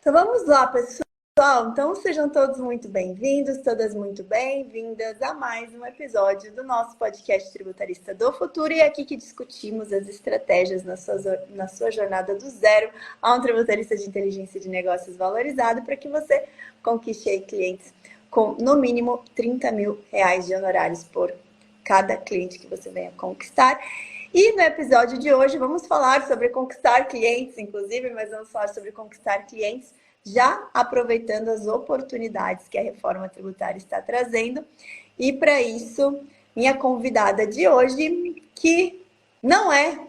Então vamos lá, pessoal. Então sejam todos muito bem-vindos, todas muito bem-vindas a mais um episódio do nosso podcast Tributarista do Futuro. E é aqui que discutimos as estratégias na sua jornada do zero a um tributarista de inteligência de negócios valorizado para que você conquiste aí clientes com no mínimo R$30 mil de honorários por cada cliente que você venha conquistar. E no episódio de hoje vamos falar sobre conquistar clientes, inclusive, mas vamos falar sobre conquistar clientes já aproveitando as oportunidades que a reforma tributária está trazendo. E para isso, minha convidada de hoje, que não é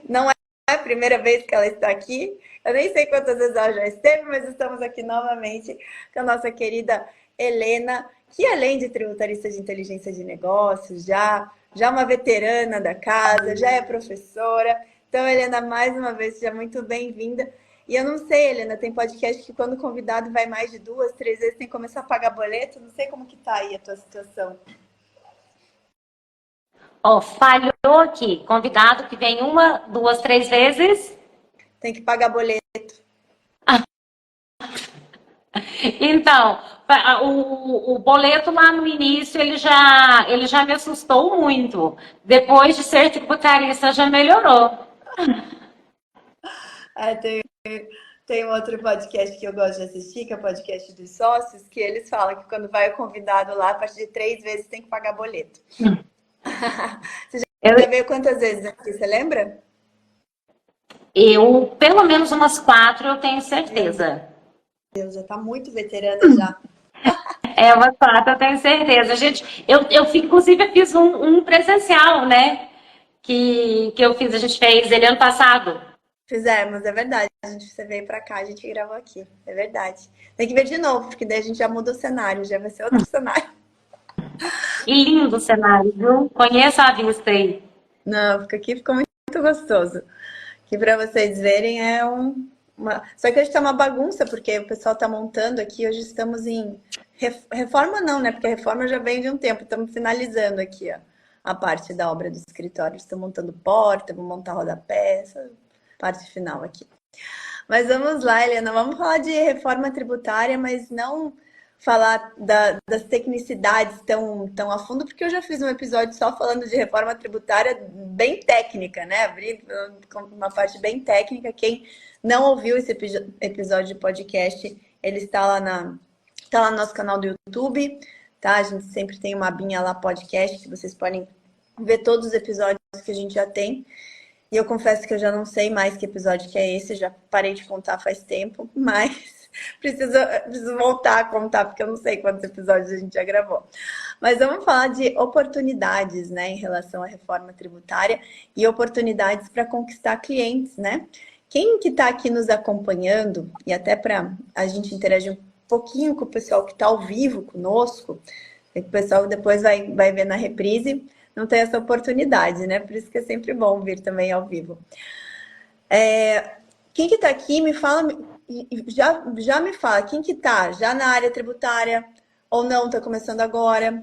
a primeira vez que ela está aqui, eu nem sei quantas vezes ela já esteve, mas estamos aqui novamente com a nossa querida Helena, que além de tributarista de inteligência de negócios, já uma veterana da casa, já é professora. Então, Helena, mais uma vez, seja muito bem-vinda. E eu não sei, Helena, tem podcast que quando o convidado vai mais de 2, 3 vezes, tem que começar a pagar boleto. Não sei como que tá aí a tua situação. Falhou aqui. Convidado que vem 1, 2, 3 vezes. Tem que pagar boleto. Então, o boleto lá no início, ele já me assustou muito. Depois de ser tributarista, já melhorou. Tem um outro podcast que eu gosto de assistir, que é o podcast dos sócios, que eles falam que quando vai o convidado lá, a partir de 3 vezes tem que pagar boleto. Você já veio quantas vezes aqui, você lembra? Eu, pelo menos umas 4, eu tenho certeza. Deus, já tá muito veterana já. Umas 4, eu tenho certeza. Gente, inclusive, eu fiz um presencial, né? Que a gente fez ele ano passado. Fizemos, é verdade. Você veio pra cá, a gente gravou aqui. É verdade. Tem que ver de novo, porque daí a gente já muda o cenário, já vai ser outro cenário. Lindo o cenário, viu? Conheço a vista aí. Não, ficou muito gostoso. Que para vocês verem Só que hoje tá uma bagunça, porque o pessoal tá montando aqui. Hoje estamos em reforma não, né? Porque a reforma já vem de um tempo. Estamos finalizando aqui, ó, a parte da obra do escritório. Estão montando porta, vão montar rodapé, essa parte final aqui. Mas vamos lá, Helena. Vamos falar de reforma tributária, mas não falar das tecnicidades tão a fundo, porque eu já fiz um episódio só falando de reforma tributária bem técnica, né? Abri uma parte bem técnica. Quem não ouviu esse episódio de podcast, ele está lá no nosso canal do YouTube, tá? A gente sempre tem uma abinha lá, podcast, que vocês podem ver todos os episódios que a gente já tem. E eu confesso que eu já não sei mais que episódio que é esse, já parei de contar faz tempo, mas preciso voltar a contar, porque eu não sei quantos episódios a gente já gravou. Mas vamos falar de oportunidades, né, em relação à reforma tributária e oportunidades para conquistar clientes, né? Quem que está aqui nos acompanhando, e até para a gente interagir um pouquinho com o pessoal que está ao vivo conosco, o pessoal depois vai ver na reprise, não tem essa oportunidade, né? Por isso que é sempre bom vir também ao vivo. Quem que está aqui, me fala, já me fala, quem que está já na área tributária ou não, está começando agora?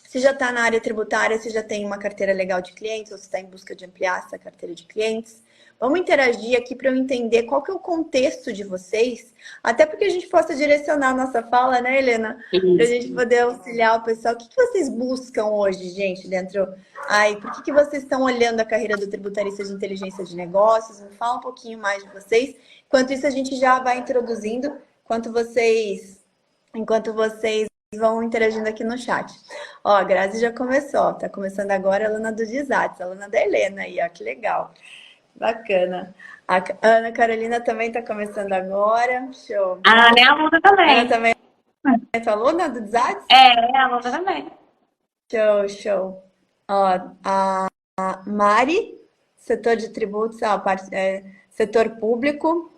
Se já está na área tributária, se já tem uma carteira legal de clientes, ou se está em busca de ampliar essa carteira de clientes. Vamos interagir aqui para eu entender qual que é o contexto de vocês, até porque a gente possa direcionar a nossa fala, né, Helena? Para a gente poder auxiliar o pessoal. O que vocês buscam hoje, gente, dentro... por que vocês estão olhando a carreira do tributarista de inteligência de negócios? Me fala um pouquinho mais de vocês. Enquanto isso, a gente já vai introduzindo, enquanto vocês vão interagindo aqui no chat. Ó, a Grazi já começou, tá começando agora a aluna do Desates, a aluna da Helena aí, ó, que legal. Bacana. A Ana Carolina também está começando agora. Show. A minha aluna também. Ana também é tua aluna do Desates? A aluna também. Show. Ó, a Mari, setor de tributos, setor público.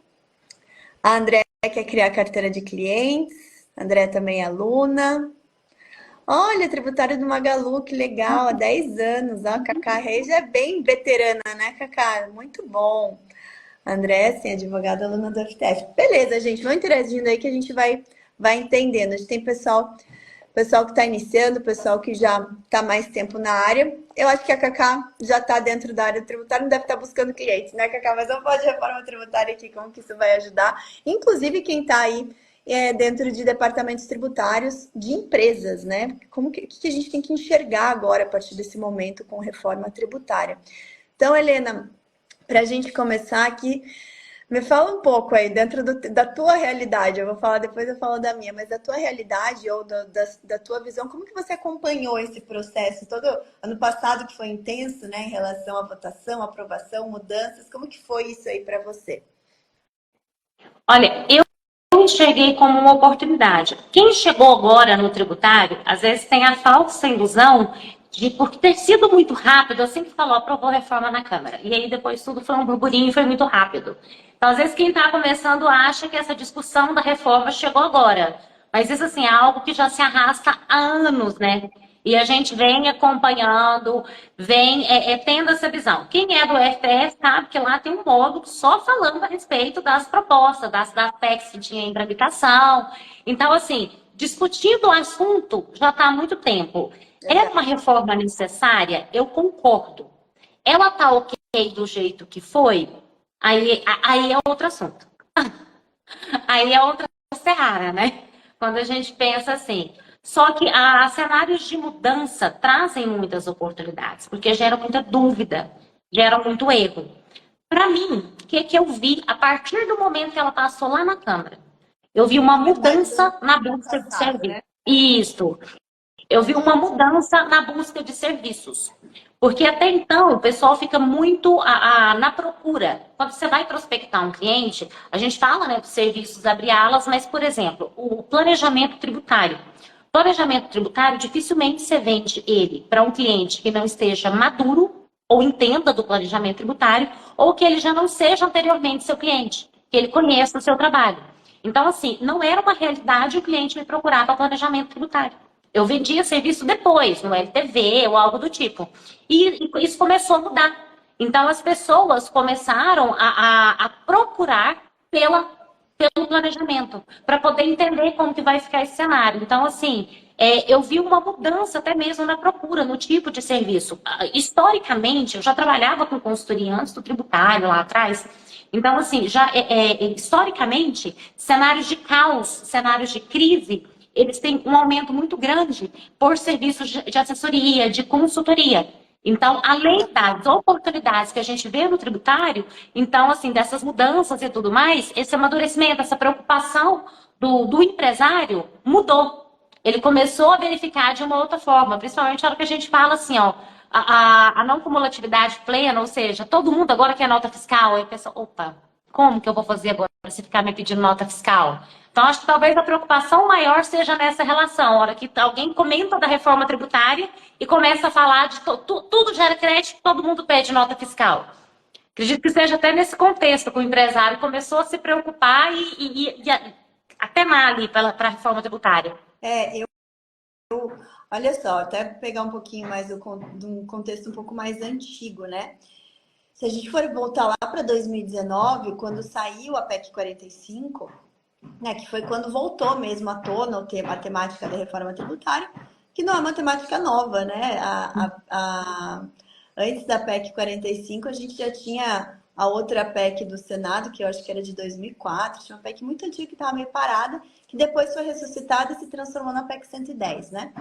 A André quer criar carteira de clientes. A André também é aluna. Olha, tributário do Magalu, que legal, há 10 anos. Ó, a Cacá Reis é bem veterana, né, Cacá? Muito bom. André, sim, advogada, aluna do FTF. Beleza, gente, vão interagindo aí que a gente vai entendendo. A gente tem pessoal que está iniciando, pessoal que já está mais tempo na área. Eu acho que a Cacá já está dentro da área tributária, não deve estar buscando clientes, né, Cacá? Mas vamos falar de reforma tributária aqui, como que isso vai ajudar. Inclusive, quem está aí dentro de departamentos tributários de empresas, né? Como que a gente tem que enxergar agora a partir desse momento com reforma tributária? Então, Helena, para a gente começar aqui, me fala um pouco aí, dentro da tua realidade, eu vou falar depois, eu falo da minha, mas da tua realidade ou da tua visão, como que você acompanhou esse processo todo ano passado, que foi intenso, né, em relação à votação, aprovação, mudanças, como que foi isso aí para você? Olha, eu enxerguei como uma oportunidade. Quem chegou agora no tributário, às vezes tem a falsa ilusão de, por ter sido muito rápido, assim que falou, aprovou a reforma na Câmara. E aí depois tudo foi um burburinho e foi muito rápido. Então, às vezes, quem está começando acha que essa discussão da reforma chegou agora. Mas isso, assim, é algo que já se arrasta há anos, né? E a gente vem acompanhando, vem tendo essa visão. Quem é do FTS sabe que lá tem um módulo só falando a respeito das propostas, das PECs que tinha em tramitação. Então, assim, discutindo o assunto já está há muito tempo. É uma reforma necessária? Eu concordo. Ela está ok do jeito que foi? Aí é outro assunto. Aí é outra seara, né? Quando a gente pensa assim. Só que cenários de mudança trazem muitas oportunidades, porque geram muita dúvida, geram muito erro. Para mim, o que eu vi a partir do momento que ela passou lá na Câmara? Eu vi uma mudança na busca de serviço. Isso. Eu vi uma mudança na busca de serviços. Porque até então o pessoal fica muito na procura. Quando você vai prospectar um cliente, a gente fala, né, dos serviços, abre alas, mas, por exemplo, o planejamento tributário. Planejamento tributário, dificilmente você vende ele para um cliente que não esteja maduro ou entenda do planejamento tributário, ou que ele já não seja anteriormente seu cliente, que ele conheça o seu trabalho. Então, assim, não era uma realidade o cliente me procurar para planejamento tributário. Eu vendia serviço depois, no LTV ou algo do tipo. E isso começou a mudar. Então, as pessoas começaram a procurar pelo planejamento, para poder entender como que vai ficar esse cenário. Então, assim, eu vi uma mudança até mesmo na procura, no tipo de serviço. Historicamente, eu já trabalhava com consultoria antes do tributário, lá atrás. Então, assim, historicamente, cenários de caos, cenários de crise, eles têm um aumento muito grande por serviços de assessoria, de consultoria. Então, além das oportunidades que a gente vê no tributário, então, assim, dessas mudanças e tudo mais, esse amadurecimento, essa preocupação do empresário mudou. Ele começou a verificar de uma outra forma, principalmente na hora que a gente fala assim, ó, a não cumulatividade plena, ou seja, todo mundo agora quer nota fiscal, aí pensa, opa, como que eu vou fazer agora se ficar me pedindo nota fiscal? Então, acho que talvez a preocupação maior seja nessa relação, a hora que alguém comenta da reforma tributária e começa a falar de tudo gera crédito, todo mundo pede nota fiscal. Acredito que seja até nesse contexto que o empresário começou a se preocupar e apenar ali para a reforma tributária. Olha só, até pegar um pouquinho mais de um contexto um pouco mais antigo, né? Se a gente for voltar lá para 2019, quando saiu a PEC 45, né, que foi quando voltou mesmo à tona a temática da reforma tributária, que não é uma temática nova, né? Antes da PEC 45, a gente já tinha a outra PEC do Senado, que eu acho que era de 2004, tinha uma PEC muito antiga que estava meio parada, que depois foi ressuscitada e se transformou na PEC 110, né?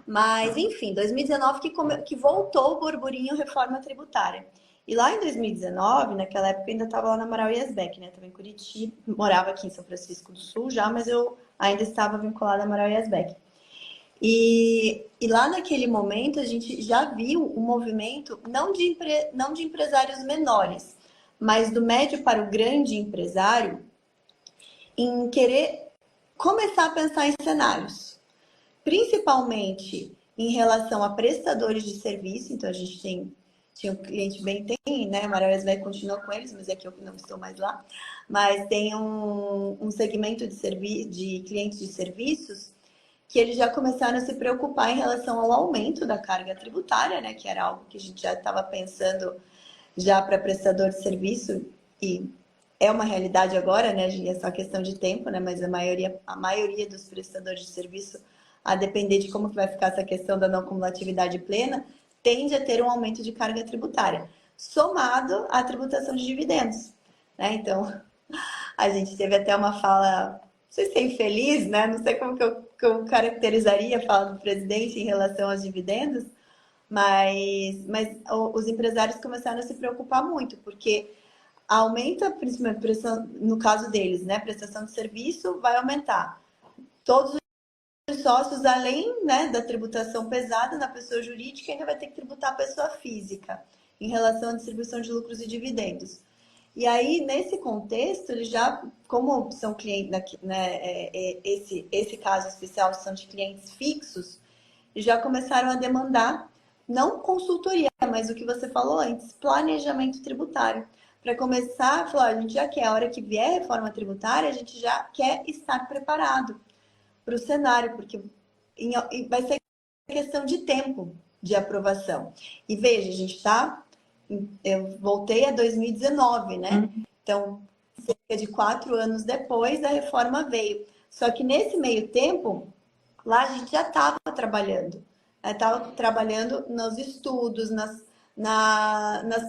Mas, enfim, 2019 que voltou o burburinho reforma tributária. E lá em 2019, naquela época, eu ainda estava lá na Amaral Yazbek, né? Estava em Curitiba, morava aqui em São Francisco do Sul já, mas eu ainda estava vinculada à Amaral Yazbek. E lá naquele momento a gente já viu um movimento não de empresários menores, mas do médio para o grande empresário em querer começar a pensar em cenários, principalmente em relação a prestadores de serviço. Então a gente tinha um cliente bem, né? A Amaral Yazbek continua com eles, mas é que eu não estou mais lá. Mas tem um segmento de clientes de serviços que eles já começaram a se preocupar em relação ao aumento da carga tributária, né? Que era algo que a gente já estava pensando já para prestador de serviço, e é uma realidade agora, né? É só questão de tempo, né? Mas a maioria dos prestadores de serviço, a depender de como que vai ficar essa questão da não cumulatividade plena, tende a ter um aumento de carga tributária, somado à tributação de dividendos, né? Então, a gente teve até uma fala sei se é infeliz, né? Não sei como que eu caracterizaria a fala do presidente em relação aos dividendos, mas os empresários começaram a se preocupar muito, porque aumenta, principalmente no caso deles, né? Prestação de serviço vai aumentar. Todos os sócios, além, né, da tributação pesada na pessoa jurídica, ainda vai ter que tributar a pessoa física em relação à distribuição de lucros e dividendos. E aí, nesse contexto, eles já, como são clientes, né, esse caso especial são de clientes fixos, já começaram a demandar, não consultoria, mas o que você falou antes, planejamento tributário. Para começar, falar, a gente já quer, a hora que vier a reforma tributária, a gente já quer estar preparado para o cenário, porque vai ser questão de tempo de aprovação. E veja, a gente está... Eu voltei a 2019, né? Então, cerca de 4 anos depois, a reforma veio. Só que nesse meio tempo, lá a gente já estava trabalhando. Estava trabalhando nos estudos, nas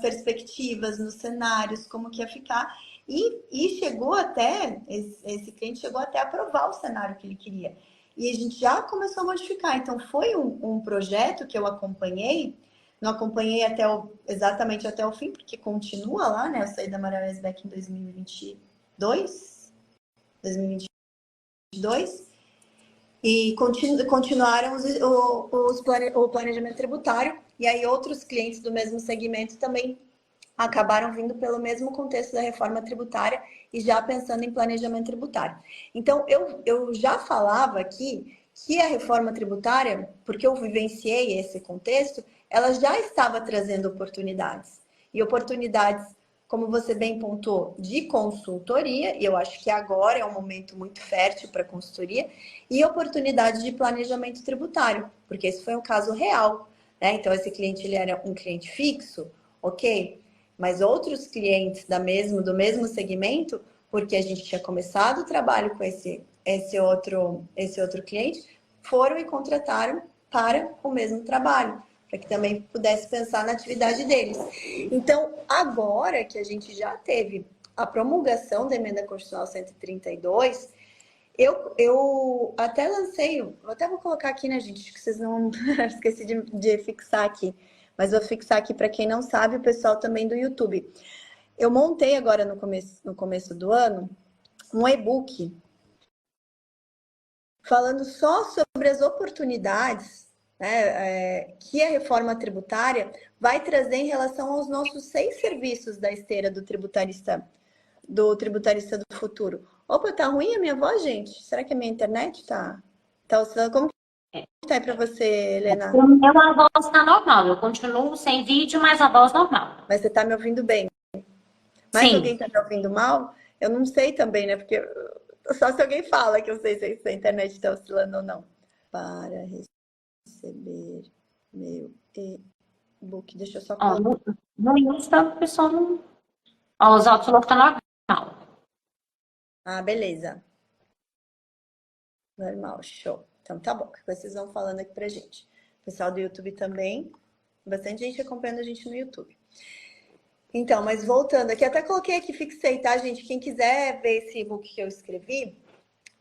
perspectivas, nos cenários, como que ia ficar. E chegou até, esse cliente chegou até a aprovar o cenário que ele queria. E a gente já começou a modificar. Então, foi um projeto que eu acompanhei. Não acompanhei exatamente até o fim, porque continua lá, né? Eu saí da Maralhas Beck em 2022. E continuaram o planejamento tributário. E aí outros clientes do mesmo segmento também acabaram vindo pelo mesmo contexto da reforma tributária e já pensando em planejamento tributário. Então, eu já falava aqui que a reforma tributária, porque eu vivenciei esse contexto, ela já estava trazendo oportunidades. E oportunidades, como você bem pontuou, de consultoria, e eu acho que agora é um momento muito fértil para consultoria, e oportunidade de planejamento tributário, porque esse foi um caso real, né? Então, esse cliente ele era um cliente fixo, ok? Mas outros clientes do mesmo segmento, porque a gente tinha começado o trabalho com esse outro cliente, foram e contrataram para o mesmo trabalho, para que também pudesse pensar na atividade deles. Então, agora que a gente já teve a promulgação da Emenda Constitucional 132, eu até lancei, até vou colocar aqui, né, gente, que vocês não... esqueci de fixar aqui, mas vou fixar aqui para quem não sabe, o pessoal também do YouTube. Eu montei agora no começo do ano um e-book falando só sobre as oportunidades, né, que a reforma tributária vai trazer em relação aos nossos 6 serviços da esteira do tributarista do futuro. Opa, tá ruim a minha voz, gente? Será que a minha internet tá oscilando? Como que tá aí para você, Helena? O meu, a voz tá normal. Eu continuo sem vídeo, mas a voz normal. Mas você tá me ouvindo bem? Mas se alguém tá me ouvindo mal, eu não sei também, né? Porque só se alguém fala que eu sei se a internet tá oscilando ou não. Para receber meu e-book. Deixa eu só colocar. No Insta, o pessoal não... Ó, os outros falou que tá normal. Ah, beleza. Normal, show. Então tá bom, que vocês vão falando aqui pra gente. O pessoal do YouTube também. Bastante gente acompanhando a gente no YouTube. Então, mas voltando aqui, até coloquei aqui, fixei, tá, gente? Quem quiser ver esse e-book que eu escrevi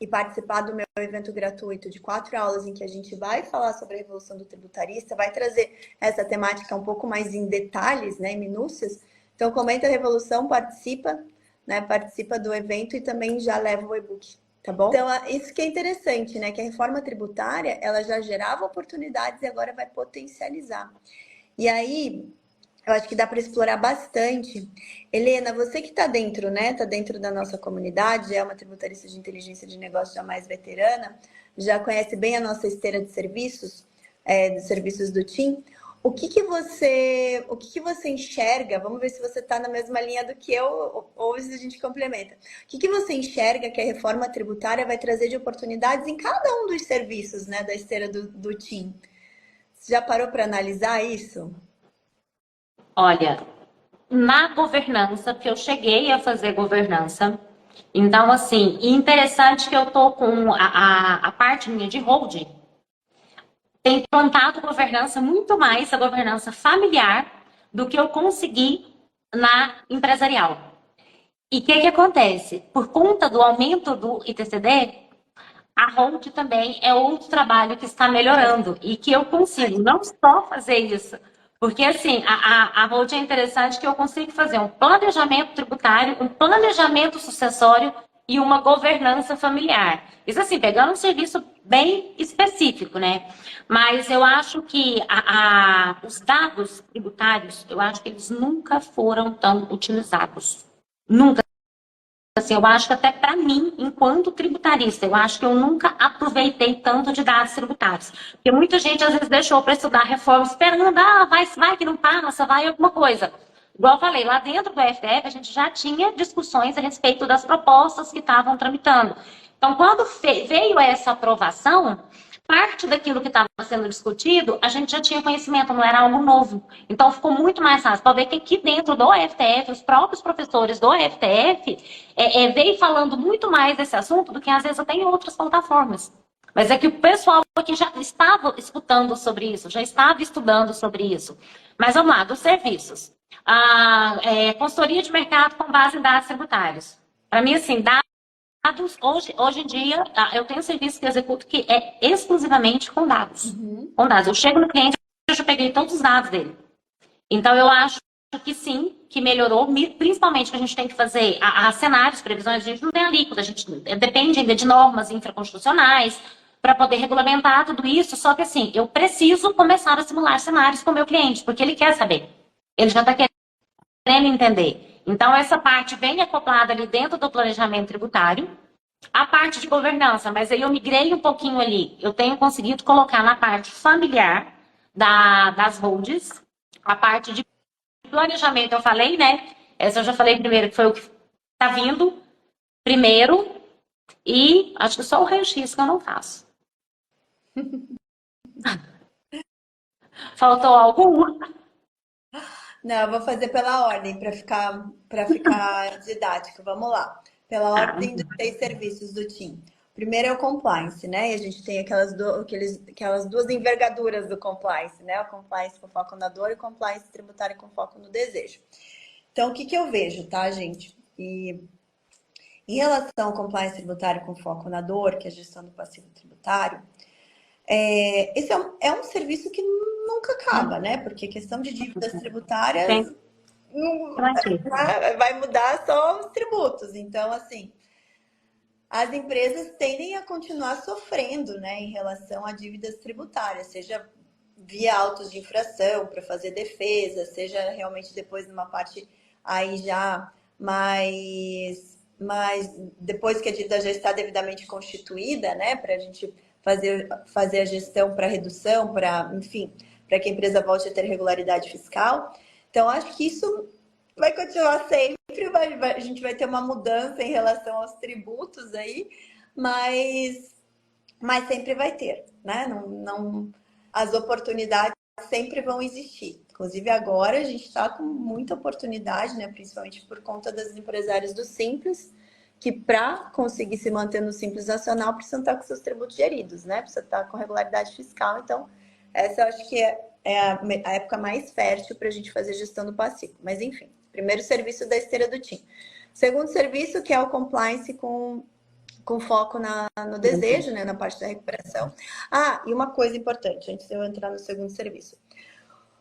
e participar do meu evento gratuito de 4 aulas em que a gente vai falar sobre a Revolução do Tributarista, vai trazer essa temática um pouco mais em detalhes, né, em minúcias. Então, comenta a Revolução, participa, né, participa do evento e também já leva o e-book, tá bom? Então, isso que é interessante, né, que a reforma tributária, ela já gerava oportunidades e agora vai potencializar. E aí, eu acho que dá para explorar bastante. Helena, você que está dentro, né? Está dentro da nossa comunidade, é uma tributarista de inteligência de negócio já mais veterana, já conhece bem a nossa esteira de serviços, dos serviços do TIM. O que você enxerga? Vamos ver se você está na mesma linha do que eu, ou se a gente complementa. O que você enxerga que a reforma tributária vai trazer de oportunidades em cada um dos serviços, né, da esteira do TIM? Você já parou para analisar isso? Olha, na governança, porque eu cheguei a fazer governança, então, assim, interessante que eu tô com a parte minha de holding, tem implantado governança muito mais a governança familiar do que eu consegui na empresarial. E o que acontece? Por conta do aumento do ITCD, a Hold também é outro trabalho que está melhorando e que eu consigo não só fazer isso, porque assim, a Hold é interessante que eu consigo fazer um planejamento tributário, um planejamento sucessório e uma governança familiar. Isso assim, pegando um serviço bem específico, né? Mas eu acho que os dados tributários, eu acho que eles nunca foram tão utilizados. Nunca. Assim, eu acho que até para mim, enquanto tributarista, eu acho que eu nunca aproveitei tanto de dados tributários. Porque muita gente, às vezes, deixou para estudar reforma esperando, vai que não passa, vai alguma coisa. Igual eu falei, lá dentro do FTF, a gente já tinha discussões a respeito das propostas que estavam tramitando. Então, quando veio essa aprovação, parte daquilo que estava sendo discutido, a gente já tinha conhecimento, não era algo novo. Então, ficou muito mais fácil. Pode ver que aqui dentro do FTF, os próprios professores do FTF veio falando muito mais desse assunto do que, às vezes, até em outras plataformas. Mas é que o pessoal aqui já estava escutando sobre isso, já estava estudando sobre isso. Mas vamos lá, dos serviços. Consultoria de mercado com base em dados tributários. Para mim, assim, dados, hoje em dia, eu tenho um serviço que eu executo que é exclusivamente com dados. Uhum. Com dados. Eu chego no cliente, eu já peguei todos os dados dele. Então, eu acho que sim, que melhorou, principalmente que a gente tem que fazer cenários, previsões, a gente não tem alíquota, a gente depende ainda de normas infraconstitucionais para poder regulamentar tudo isso, só que assim, eu preciso começar a simular cenários com o meu cliente, porque ele quer saber. Ele já está querendo entender. Então, essa parte vem acoplada ali dentro do planejamento tributário. A parte de governança, mas aí eu migrei um pouquinho ali. Eu tenho conseguido colocar na parte familiar das holds, a parte de planejamento, eu falei, né? Essa eu já falei primeiro, que foi o que está vindo primeiro. E acho que só o raio-x que eu não faço. Faltou algum? Não, eu vou fazer pela ordem para ficar didático. Vamos lá. Pela ordem dos 6 serviços do TIM. Primeiro é o compliance, né? E a gente tem aquelas duas envergaduras do compliance, né? O compliance com foco na dor e o compliance tributário com foco no desejo. Então, o que eu vejo, tá, gente? E em relação ao compliance tributário com foco na dor, que é a gestão do passivo tributário, esse é um serviço que nunca acaba, né? Porque questão de dívidas tributárias não, vai mudar só os tributos. Então, assim, as empresas tendem a continuar sofrendo, né, em relação a dívidas tributárias, seja via autos de infração para fazer defesa, seja realmente depois numa parte aí já mais depois que a dívida já está devidamente constituída, né, para a gente fazer a gestão para redução, enfim, para que a empresa volte a ter regularidade fiscal. Então, acho que isso vai continuar sempre, a gente vai ter uma mudança em relação aos tributos aí, mas sempre vai ter, né? As oportunidades sempre vão existir. Inclusive agora a gente está com muita oportunidade, né? Principalmente por conta das empresárias do Simples, que para conseguir se manter no Simples Nacional precisam estar com seus tributos geridos, né? Precisa estar com regularidade fiscal. Então, essa eu acho que é a época mais fértil para a gente fazer gestão do passivo. Mas, enfim, primeiro serviço da esteira do TIM. Segundo serviço, que é o compliance com foco no desejo, né? Na parte da recuperação. E uma coisa importante, antes de eu entrar no segundo serviço.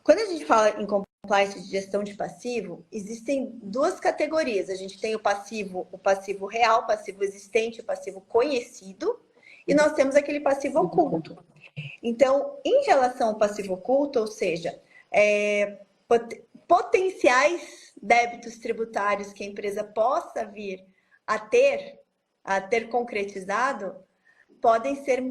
Quando a gente fala em compliance de gestão de passivo, existem duas categorias. A gente tem o passivo real, o passivo existente, o passivo conhecido, e nós temos aquele passivo oculto. Então, em relação ao passivo oculto, ou seja, potenciais débitos tributários que a empresa possa vir a ter concretizado, podem ser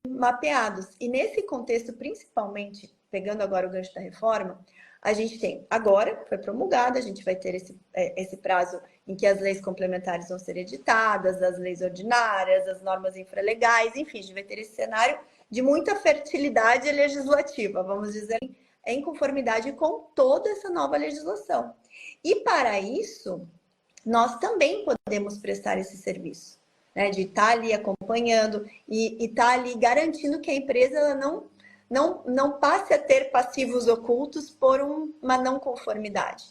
mapeados. E nesse contexto, principalmente, pegando agora o gancho da reforma, a gente tem, agora foi promulgada, a gente vai ter esse prazo em que as leis complementares vão ser editadas, as leis ordinárias, as normas infralegais, enfim, a gente vai ter esse cenário de muita fertilidade legislativa, vamos dizer, em conformidade com toda essa nova legislação. E para isso, nós também podemos prestar esse serviço, né, de estar ali acompanhando e estar ali garantindo que a empresa ela não passe a ter passivos ocultos por uma não conformidade.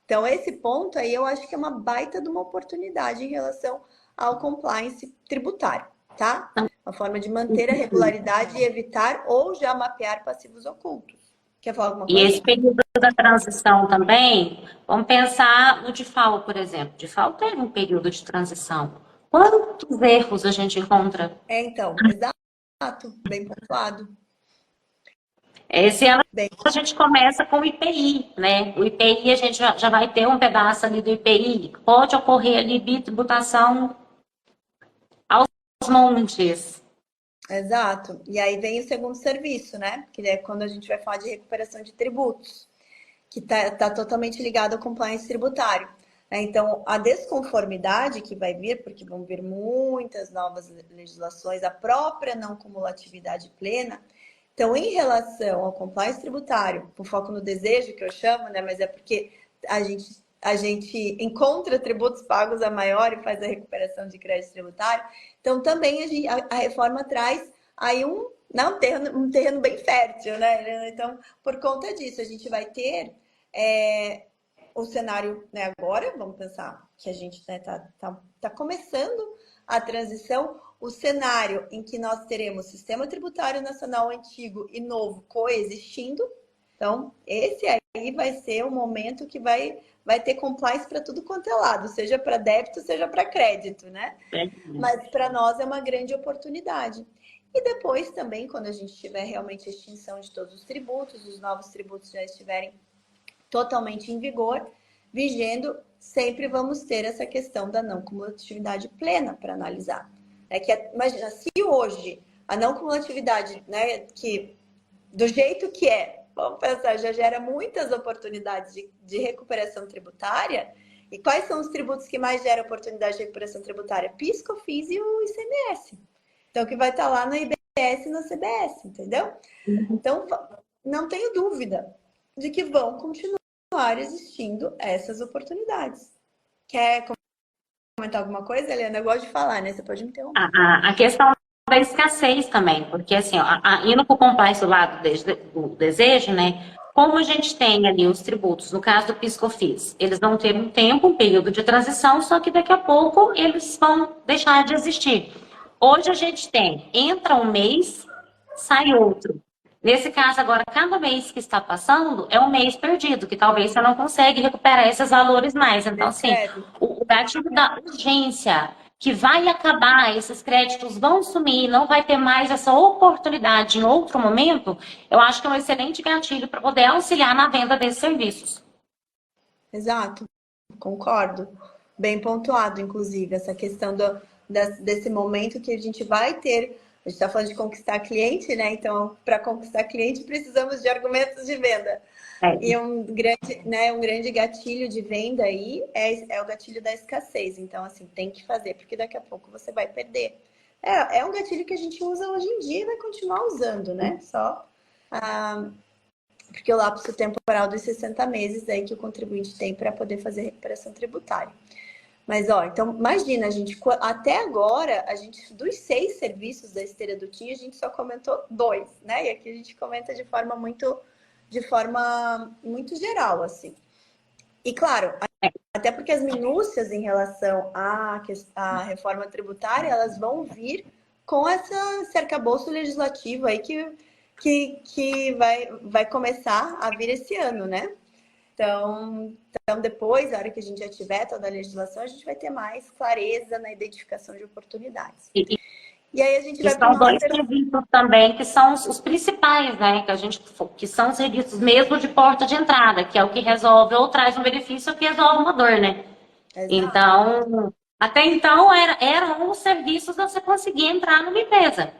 Então, esse ponto aí eu acho que é uma baita de uma oportunidade em relação ao compliance tributário, tá? Uma forma de manter a regularidade e evitar ou já mapear passivos ocultos. Quer falar alguma E coisa? esse período da transição também, vamos pensar no DIFAL, por exemplo. O DIFAL teve um período de transição. Quantos erros a gente encontra? Então, exato, bem pontuado. Esse ano Bem, a gente começa com o IPI, né? O IPI, a gente já vai ter um pedaço ali do IPI. Pode ocorrer ali tributação aos montes. exato. E aí vem o segundo serviço, né? Que é quando a gente vai falar de recuperação de tributos, que tá totalmente ligado ao compliance tributário. Então, a desconformidade que vai vir, porque vão vir muitas novas legislações, a própria não cumulatividade plena. Então, em relação ao compliance tributário, com foco no desejo, que eu chamo, né? Mas é porque a gente encontra tributos pagos a maior e faz a recuperação de crédito tributário. Então, também a reforma traz aí um terreno bem fértil, né? Então, por conta disso, a gente vai ter o cenário, né, agora, vamos pensar que a gente, né, tá começando a transição, o cenário em que nós teremos sistema tributário nacional antigo e novo coexistindo. Então, esse aí vai ser o momento que vai ter compliance para tudo quanto é lado, seja para débito, seja para crédito, né? Mas para nós é uma grande oportunidade. E depois também, quando a gente tiver realmente a extinção de todos os tributos, os novos tributos já estiverem totalmente em vigor, vigendo, sempre vamos ter essa questão da não cumulatividade plena para analisar. Imagina, se hoje a não cumulatividade, né, que do jeito que vamos pensar, já gera muitas oportunidades de recuperação tributária. E quais são os tributos que mais geram oportunidade de recuperação tributária? PIS, COFINS e o ICMS. Então, que vai estar lá na IBS e na CBS, entendeu? Então, não tenho dúvida de que vão continuar existindo essas oportunidades. Quer comentar alguma coisa, Helena? Eu gosto de falar, né? Você pode me interromper. A questão da escassez também, porque assim, ó, indo para o complexo do lado do desejo, né? Como a gente tem ali os tributos, no caso do PIS/COFINS, eles vão ter um tempo, um período de transição, só que daqui a pouco eles vão deixar de existir. Hoje a gente tem, entra um mês, sai outro. Nesse caso, agora, cada mês que está passando é um mês perdido, que talvez você não consegue recuperar esses valores mais. Então, assim, o gatilho da urgência, que vai acabar, esses créditos vão sumir, não vai ter mais essa oportunidade em outro momento, eu acho que é um excelente gatilho para poder auxiliar na venda desses serviços. Exato, concordo. Bem pontuado, inclusive, essa questão desse momento que a gente vai ter. A gente está falando de conquistar cliente, né? Então, para conquistar cliente, precisamos de argumentos de venda. E um grande gatilho de venda aí é o gatilho da escassez. Então, assim, tem que fazer, porque daqui a pouco você vai perder. É um gatilho que a gente usa hoje em dia e vai continuar usando, né? Só porque o lapso temporal dos 60 meses aí que o contribuinte tem para poder fazer recuperação tributária. Mas, então, imagina, gente, até agora, dos 6 serviços da esteira do TIM, a gente só comentou 2, né? E aqui a gente comenta de forma muito geral, assim. E, claro, até porque as minúcias em relação à reforma tributária, elas vão vir com esse arcabouço legislativo aí que vai começar a vir esse ano, né? Então, depois, na hora que a gente já tiver toda a legislação, a gente vai ter mais clareza na identificação de oportunidades. E aí a gente vai para são dois serviços também que são os principais, né? Que são os serviços mesmo de porta de entrada, que é o que resolve ou traz um benefício ou que resolve uma dor, né? Exato. Então, até então eram os serviços que você conseguia entrar numa empresa.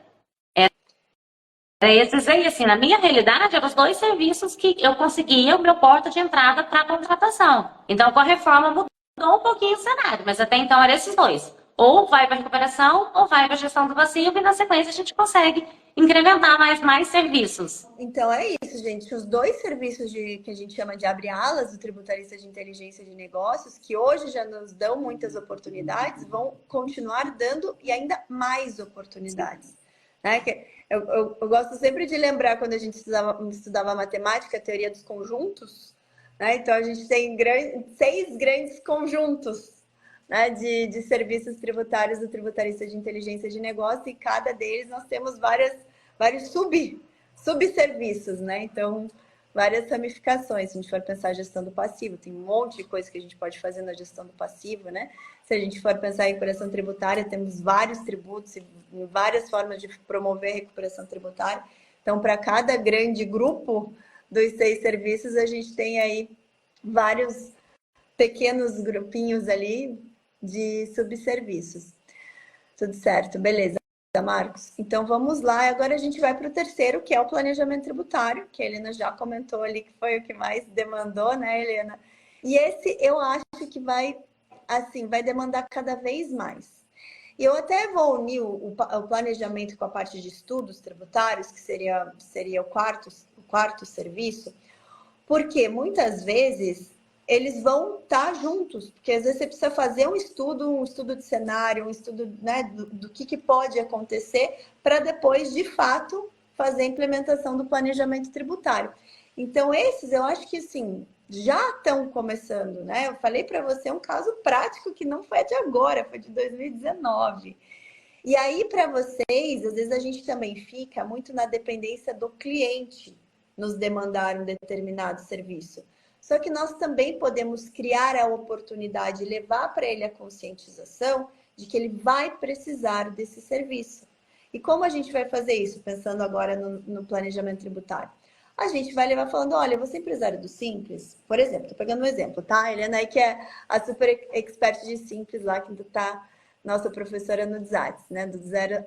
Esses aí, assim, na minha realidade, eram os 2 serviços que eu conseguia o meu porta de entrada para a contratação. Então, com a reforma mudou um pouquinho o cenário, mas até então eram esses 2. Ou vai para a recuperação, ou vai para a gestão do passivo, e na sequência a gente consegue incrementar mais serviços. Então, é isso, gente. Os 2 serviços que a gente chama de abre-alas, do tributarista de inteligência de negócios, que hoje já nos dão muitas oportunidades, vão continuar dando e ainda mais oportunidades. Né? Eu gosto sempre de lembrar, quando a gente estudava matemática, a teoria dos conjuntos, né? Então, a gente tem 6 grandes conjuntos, né, de serviços tributários do tributarista de inteligência de negócio, e cada deles nós temos vários subserviços, né? Então, várias ramificações. Se a gente for pensar a gestão do passivo, tem um monte de coisa que a gente pode fazer na gestão do passivo, né? Se a gente for pensar em recuperação tributária, temos vários tributos e várias formas de promover a recuperação tributária. Então, para cada grande grupo dos 6 serviços, a gente tem aí vários pequenos grupinhos ali de subserviços. Tudo certo, beleza, Marcos? Então vamos lá, agora a gente vai para o terceiro, que é o planejamento tributário, que a Helena já comentou ali, que foi o que mais demandou, né, Helena? E esse eu acho que vai demandar cada vez mais. E eu até vou unir o planejamento com a parte de estudos tributários, que seria o quarto serviço, porque muitas vezes eles vão estar juntos, porque às vezes você precisa fazer um estudo de cenário, um estudo, né, do que pode acontecer, para depois, de fato, fazer a implementação do planejamento tributário. Então, esses eu acho que, assim, já estão começando, né? Eu falei para você um caso prático que não foi de agora, foi de 2019. E aí, para vocês, às vezes a gente também fica muito na dependência do cliente nos demandar um determinado serviço. Só que nós também podemos criar a oportunidade e levar para ele a conscientização de que ele vai precisar desse serviço. E como a gente vai fazer isso, pensando agora no planejamento tributário? A gente vai levar falando, olha, você é empresário do Simples, por exemplo, estou pegando um exemplo, tá? A Helena aí, que é a super expert de Simples lá, que está nossa professora no DSATS, né? Do zero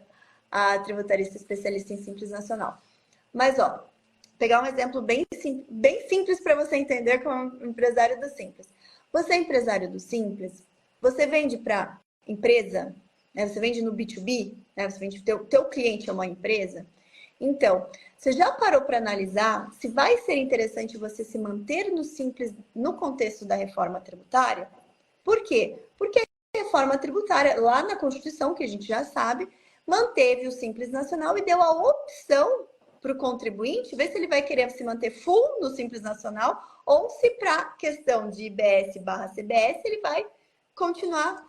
a tributarista especialista em Simples Nacional. Mas, ó, pegar um exemplo bem simples para você entender como empresário do Simples. Você é empresário do Simples, você vende para empresa, né? Você vende no B2B, né? Você vende, teu cliente é uma empresa. Então, você já parou para analisar se vai ser interessante você se manter no Simples no contexto da reforma tributária? Por quê? Porque a reforma tributária, lá na Constituição, que a gente já sabe, manteve o Simples Nacional e deu a opção para o contribuinte, ver se ele vai querer se manter full no Simples Nacional ou se para questão de IBS/CBS ele vai continuar,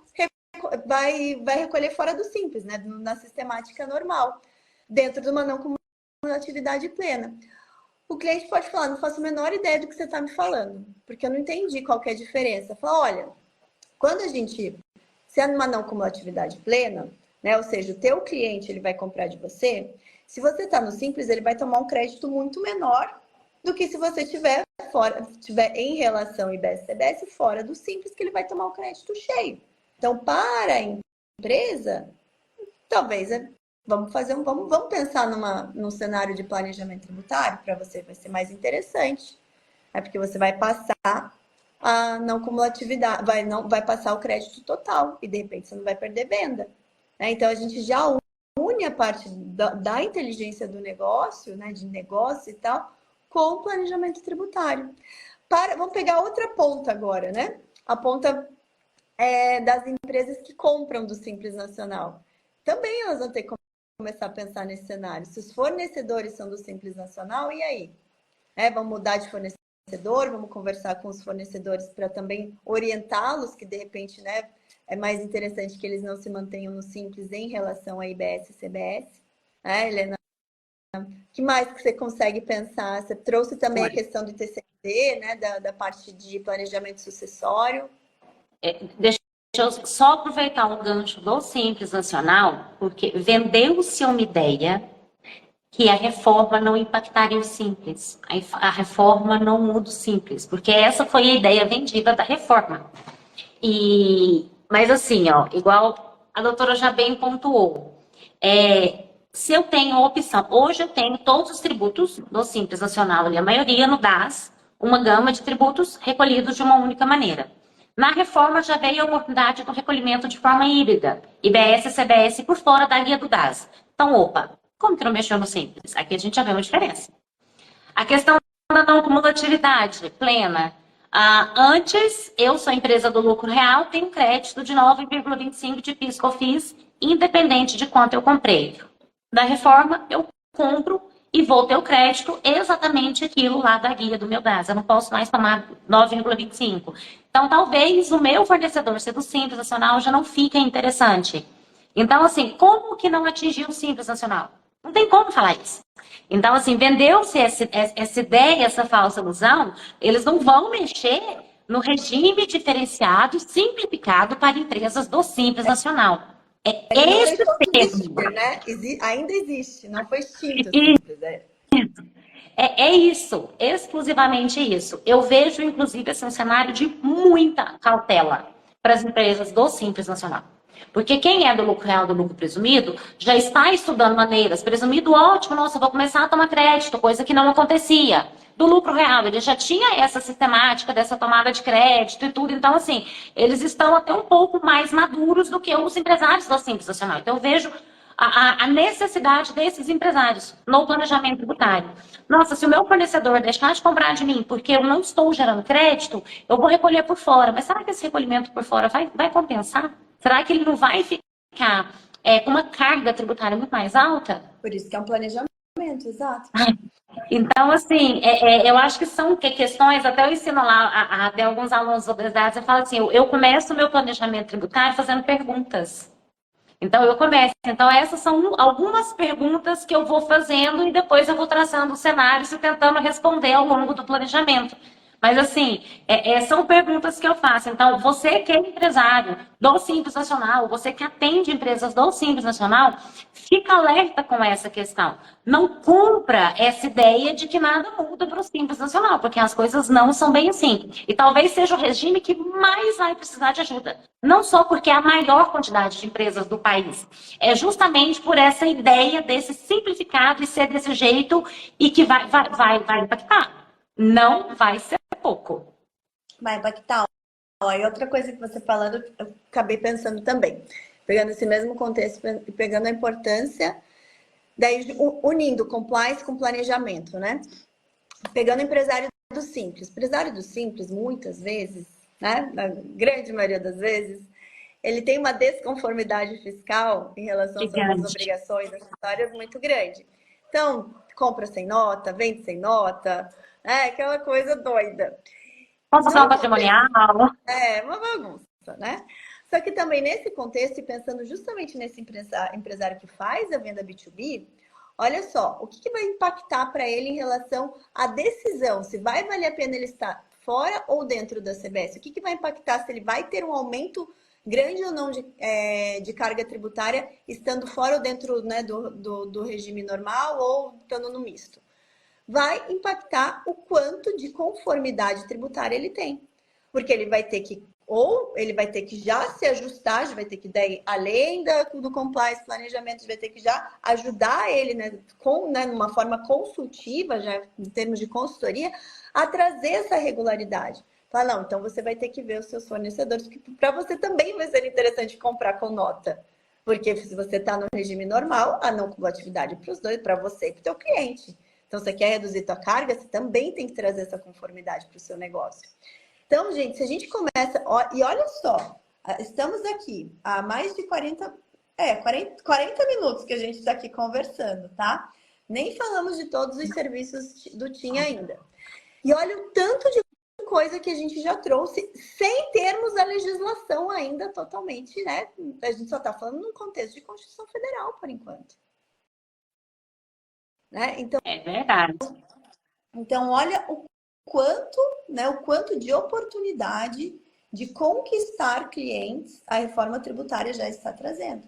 vai recolher fora do Simples, né? Na sistemática normal, dentro de uma não cumulatividade plena. O cliente pode falar, não faço a menor ideia do que você está me falando, porque eu não entendi qual que é a diferença. Fala, olha, quando se é numa não cumulatividade plena, né? Ou seja, o teu cliente ele vai comprar de você. Se você está no Simples, ele vai tomar um crédito muito menor do que se você tiver em relação IBS-CBS fora do Simples, que ele vai tomar o crédito cheio. Então, para a empresa, talvez vamos pensar num cenário de planejamento tributário, para você vai ser mais interessante. Porque você vai passar a não cumulatividade, vai passar o crédito total e de repente você não vai perder venda. Então, a gente já une a parte da inteligência do negócio, né, de negócio e tal, com o planejamento tributário. Vamos pegar outra ponta agora, né? A ponta das empresas que compram do Simples Nacional. Também elas vão ter que começar a pensar nesse cenário. Se os fornecedores são do Simples Nacional, e aí? Vamos mudar de fornecedor, vamos conversar com os fornecedores para também orientá-los, que de repente, né, é mais interessante que eles não se mantenham no Simples em relação a IBS e CBS. Helena, o que mais que você consegue pensar? Você trouxe também a questão do TCD, né, da parte de planejamento sucessório. Deixa eu só aproveitar o gancho do Simples Nacional, porque vendeu-se uma ideia que a reforma não impactaria o Simples. A reforma não muda o Simples, porque essa foi a ideia vendida da reforma. Mas assim, ó, igual a doutora já bem pontuou, se eu tenho a opção, hoje eu tenho todos os tributos do Simples Nacional, a maioria no DAS, uma gama de tributos recolhidos de uma única maneira. Na reforma já veio a oportunidade do recolhimento de forma híbrida, IBS e CBS por fora da guia do DAS. Então, como que não mexeu no Simples? Aqui a gente já vê uma diferença. A questão da não cumulatividade plena. Antes, eu sou empresa do lucro real, tenho crédito de 9,25 de PIS/COFINS, independente de quanto eu comprei. Da reforma, eu compro e vou ter o crédito exatamente aquilo lá da guia do meu gás. Eu não posso mais tomar 9,25. Então, talvez o meu fornecedor ser do Simples Nacional já não fique interessante. Então, assim, como que não atingir o Simples Nacional? Não tem como falar isso. Então, assim, vendeu-se essa ideia, essa falsa ilusão, eles não vão mexer no regime diferenciado e simplificado para empresas do Simples Nacional. É Ele não esse deixou de existir, termo. né? Ainda existe, não foi extinto o Simples. É isso, exclusivamente isso. Eu vejo, inclusive, assim, um cenário de muita cautela para as empresas do Simples Nacional. Porque quem é do lucro real, do lucro presumido, já está estudando maneiras. Presumido, ótimo, nossa, vou começar a tomar crédito, coisa que não acontecia. Do lucro real, ele já tinha essa sistemática dessa tomada de crédito e tudo. Então, assim, eles estão até um pouco mais maduros do que os empresários do Simples Nacional. Então, eu vejo a necessidade desses empresários no planejamento tributário. Nossa, se o meu fornecedor deixar de comprar de mim porque eu não estou gerando crédito, eu vou recolher por fora. Mas será que esse recolhimento por fora vai compensar? Será que ele não vai ficar com uma carga tributária muito mais alta? Por isso que é um planejamento, exato. Então, assim, eu acho que são questões, até eu ensino lá, até alguns alunos obesidades, eu falo assim, eu começo o meu planejamento tributário fazendo perguntas. Então, eu começo. Então, essas são algumas perguntas que eu vou fazendo e depois eu vou traçando cenários e tentando responder ao longo do planejamento. Mas, assim, são perguntas que eu faço. Então, você que é empresário do Simples Nacional, você que atende empresas do Simples Nacional, fica alerta com essa questão. Não compra essa ideia de que nada muda para o Simples Nacional, porque as coisas não são bem assim. E talvez seja o regime que mais vai precisar de ajuda. Não só porque é a maior quantidade de empresas do país, é justamente por essa ideia desse simplificado e ser desse jeito e que vai impactar. Não vai ser pouco. Vai impactar. Ó, e outra coisa que você falando, eu acabei pensando também, pegando esse mesmo contexto e pegando a importância, daí unindo compliance com planejamento, né? Pegando o empresário do Simples. O empresário do Simples, muitas vezes, né? Na grande maioria das vezes, ele tem uma desconformidade fiscal em relação às suas obrigações acessórias muito grande. Então, compra sem nota, vende sem nota, aquela coisa doida. Construção patrimonial. É, uma bagunça, né? Só que também nesse contexto, e pensando justamente nesse empresário que faz a venda B2B, olha só, o que vai impactar para ele em relação à decisão, se vai valer a pena ele estar fora ou dentro da CBS? O que vai impactar se ele vai ter um aumento grande ou não de carga tributária estando fora ou dentro, né, do regime normal ou estando no misto? Vai impactar o quanto de conformidade tributária ele tem. Porque ele vai ter que, ou ele vai ter que já se ajustar, já vai ter que, daí, além do compliance, planejamento, vai ter que já ajudar ele, né, numa forma consultiva, já em termos de consultoria, a trazer essa regularidade. Fala, não, então você vai ter que ver os seus fornecedores, porque para você também vai ser interessante comprar com nota. Porque se você está no regime normal, a não cumulatividade para os dois, para você e para o teu cliente. Então, você quer reduzir tua carga, você também tem que trazer essa conformidade para o seu negócio. Então, gente, se a gente começa... E olha só, estamos aqui há mais de 40 minutos que a gente está aqui conversando, tá? Nem falamos de todos os serviços do TIM ainda. E olha o tanto de coisa que a gente já trouxe, sem termos a legislação ainda totalmente, né? A gente só está falando num contexto de Constituição Federal, por enquanto. Né? Então, é verdade. Então, olha o quanto de oportunidade de conquistar clientes a reforma tributária já está trazendo.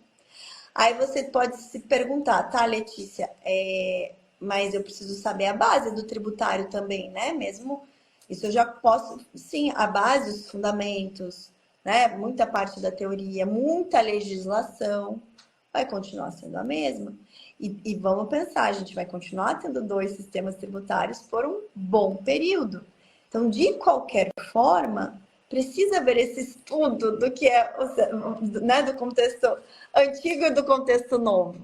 Aí você pode se perguntar, tá, Letícia, mas eu preciso saber a base do tributário também, né? Mesmo isso eu já posso, sim, a base, os fundamentos, né? Muita parte da teoria, muita legislação, vai continuar sendo a mesma. E vamos pensar, a gente vai continuar tendo 2 sistemas tributários por um bom período. Então, de qualquer forma, precisa haver esse estudo do que é, né, do contexto antigo e do contexto novo.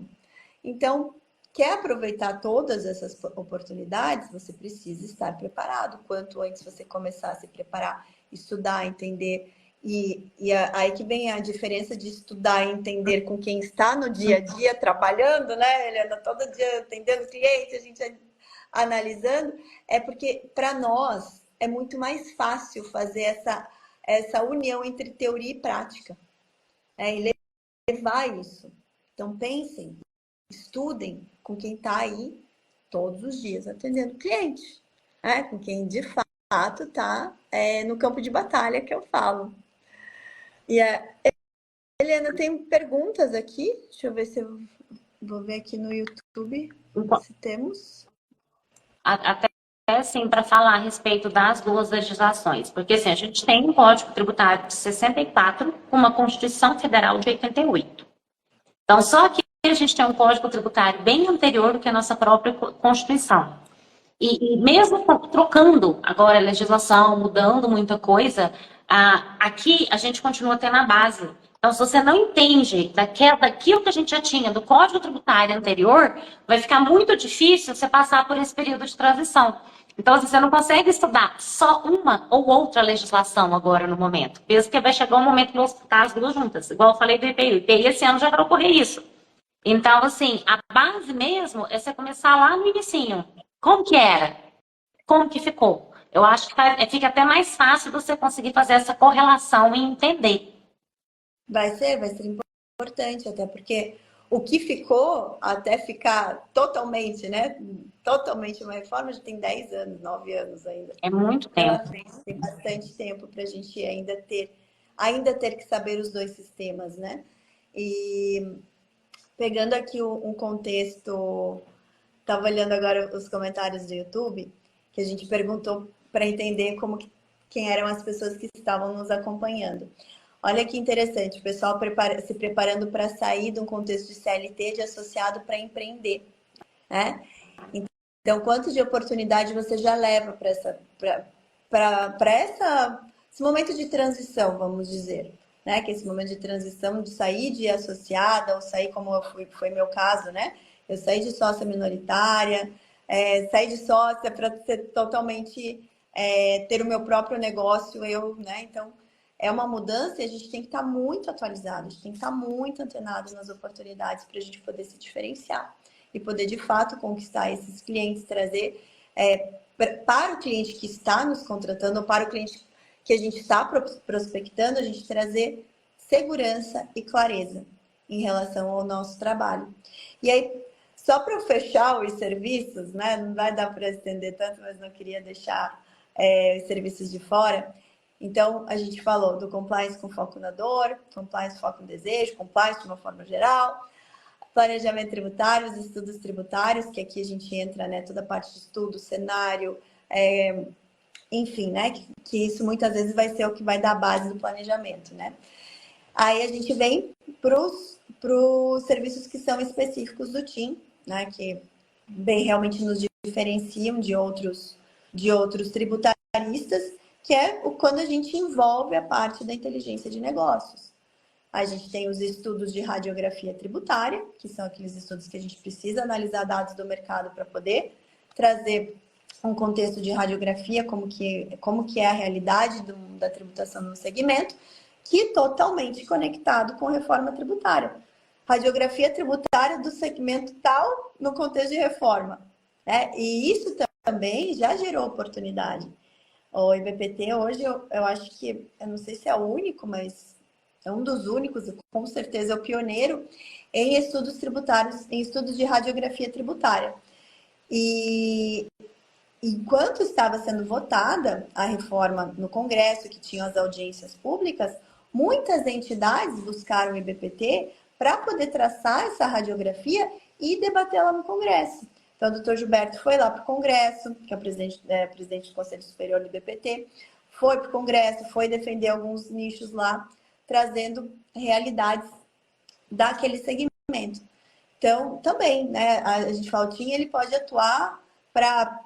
Então, quer aproveitar todas essas oportunidades, você precisa estar preparado. Quanto antes você começar a se preparar, estudar, entender Aí que vem a diferença de estudar e entender com quem está no dia a dia trabalhando, né, Helena? Todo dia atendendo cliente, a gente analisando, é porque para nós é muito mais fácil fazer essa união entre teoria e prática, né? E levar isso. Então pensem, estudem com quem está aí todos os dias atendendo cliente, né? Com quem de fato está no campo de batalha que eu falo. E a Helena tem perguntas aqui. Deixa eu ver se eu vou ver aqui no YouTube se temos. Até assim, para falar a respeito das duas legislações, porque assim, a gente tem um Código Tributário de 64, uma Constituição Federal de 88. Então, só que a gente tem um Código Tributário bem anterior do que a nossa própria Constituição. E mesmo trocando agora a legislação, mudando muita coisa, aqui a gente continua tendo a base. Então, se você não entende daquilo que a gente já tinha, do Código Tributário anterior, vai ficar muito difícil você passar por esse período de transição. Então, assim, você não consegue estudar só uma ou outra legislação agora no momento. Mesmo que vai chegar um momento que vão estar as duas juntas. Igual eu falei do IPI. O IPI esse ano já vai ocorrer isso. Então, assim, a base mesmo é você começar lá no inicinho. Como que era? Como que ficou? Eu acho que fica até mais fácil você conseguir fazer essa correlação e entender. Vai ser importante, até porque o que ficou, até ficar totalmente, né? Totalmente uma reforma, já tem 10 anos, 9 anos ainda. É muito tempo. Tem bastante tempo para a gente ainda ter que saber os dois sistemas, né? E pegando aqui um contexto, estava olhando agora os comentários do YouTube, que a gente perguntou para entender quem eram as pessoas que estavam nos acompanhando. Olha que interessante, o pessoal se preparando para sair de um contexto de CLT, de associado para empreender, né? Então, quanto de oportunidade você já leva para esse momento de transição, vamos dizer, né? Que esse momento de transição de sair de associada ou sair como foi meu caso, né? Eu saí de sócia minoritária, saí de sócia para ser totalmente ter o meu próprio negócio, né? Então é uma mudança e a gente tem que estar muito atualizado, a gente tem que estar muito antenado nas oportunidades para a gente poder se diferenciar e poder, de fato, conquistar esses clientes, trazer para o cliente que está nos contratando ou para o cliente que a gente está prospectando, a gente trazer segurança e clareza em relação ao nosso trabalho. E aí, só para fechar os serviços, né? Não vai dar para estender tanto, mas não queria deixar os serviços de fora. Então, a gente falou do compliance com foco na dor, compliance foco no desejo, compliance de uma forma geral, planejamento tributário, os estudos tributários, que aqui a gente entra, né, toda a parte de estudo, cenário, enfim, né, que isso muitas vezes vai ser o que vai dar a base do planejamento, né. Aí a gente vem para os serviços que são específicos do TIM, né, que bem realmente nos diferenciam de outros tributaristas, que é quando a gente envolve a parte da inteligência de negócios. A gente tem os estudos de radiografia tributária, que são aqueles estudos que a gente precisa analisar dados do mercado para poder trazer um contexto de radiografia, como que é a realidade da tributação no segmento, que é totalmente conectado com reforma tributária. Radiografia tributária do segmento tal no contexto de reforma, né? E isso também já gerou oportunidade. O IBPT hoje, eu acho que, eu não sei se é o único, mas é um dos únicos, com certeza é o pioneiro em estudos tributários, em estudos de radiografia tributária. E enquanto estava sendo votada a reforma no Congresso, que tinha as audiências públicas, muitas entidades buscaram o IBPT para poder traçar essa radiografia e debatê-la no Congresso. Então, o doutor Gilberto foi lá para o Congresso, que é o presidente do Conselho Superior do IBPT, foi para o Congresso, foi defender alguns nichos lá, trazendo realidades daquele segmento. Então, também, né, a gente fala, o TIM, ele pode atuar para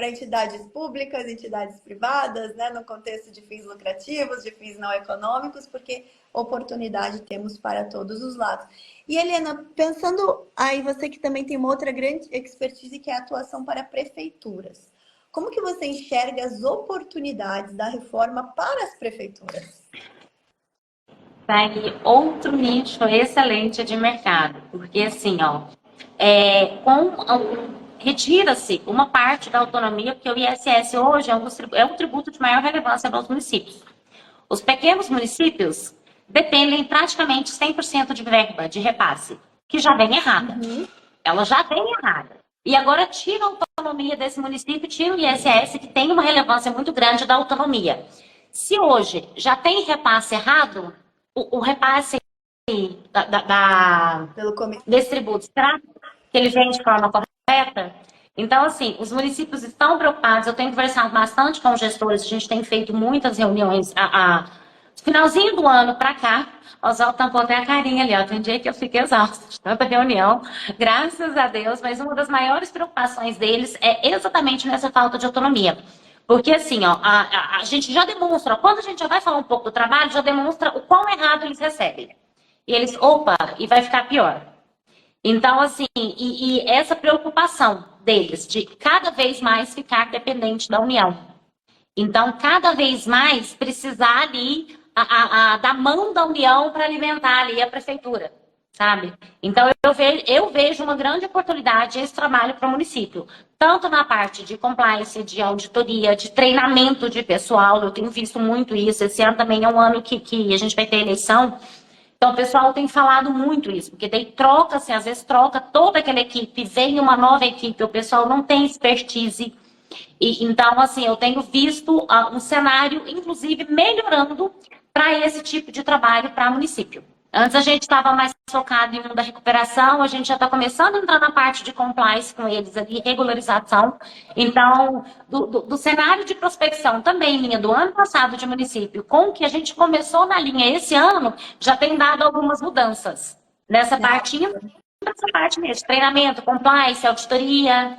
entidades públicas, entidades privadas, né, no contexto de fins lucrativos, de fins não econômicos, porque oportunidade temos para todos os lados. E, Helena, pensando aí, você que também tem uma outra grande expertise, que é a atuação para prefeituras. como que você enxerga as oportunidades da reforma para as prefeituras? Tá aí outro nicho excelente de mercado, porque assim, ó, retira-se uma parte da autonomia, porque o ISS hoje é um tributo de maior relevância para os municípios. Os pequenos municípios dependem praticamente 100% de verba de repasse, que já vem errada. Ela já vem errada. E agora tira a autonomia desse município, tira o ISS, que tem uma relevância muito grande da autonomia. Se hoje já tem repasse errado, o repasse desse tributo, será que ele vem de forma correta? Então, assim, os municípios estão preocupados. Eu tenho conversado bastante com os gestores, a gente tem feito muitas reuniões. Finalzinho do ano para cá, o Oswaldo tampou até a carinha ali, ó. Tem dia que eu fico exausta de tanta reunião, graças a Deus, mas uma das maiores preocupações deles é exatamente nessa falta de autonomia. Porque assim, ó, a gente já demonstra, quando a gente já vai falar um pouco do trabalho, já demonstra o quão errado eles recebem. E eles, opa, e vai ficar pior. Então, assim, e essa preocupação deles de cada vez mais ficar dependente da União. Então, cada vez mais precisar ali da mão da União para alimentar ali a prefeitura, sabe? Então, eu vejo uma grande oportunidade esse trabalho para o município, tanto na parte de compliance, de auditoria, de treinamento de pessoal, eu tenho visto muito isso. Esse ano também é um ano que a gente vai ter eleição, então o pessoal tem falado muito isso, porque daí troca-se, às vezes troca toda aquela equipe, vem uma nova equipe, o pessoal não tem expertise. Então, assim, eu tenho visto um cenário, inclusive, melhorando para esse tipo de trabalho para município. Antes a gente estava mais focado em um da recuperação, a gente já está começando a entrar na parte de compliance com eles ali, regularização. Então, do cenário de prospecção também, linha do ano passado de município, com o que a gente começou na linha esse ano, já tem dado algumas mudanças nessa parte, nessa parte mesmo, treinamento, compliance, auditoria.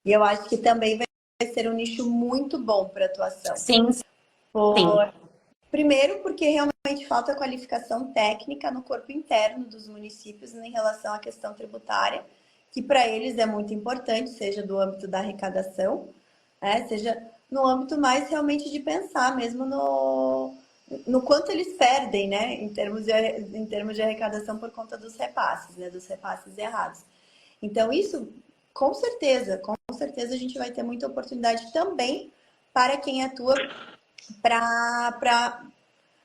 E eu acho que também vai ser um nicho muito bom para atuação. Sim, sim. Primeiro, porque realmente falta qualificação técnica no corpo interno dos municípios em relação à questão tributária, que para eles é muito importante, seja do âmbito da arrecadação, seja no âmbito mais realmente de pensar mesmo no quanto eles perdem, né, em termos de arrecadação por conta dos repasses, né, dos repasses errados. Então, isso, com certeza a gente vai ter muita oportunidade também para quem atua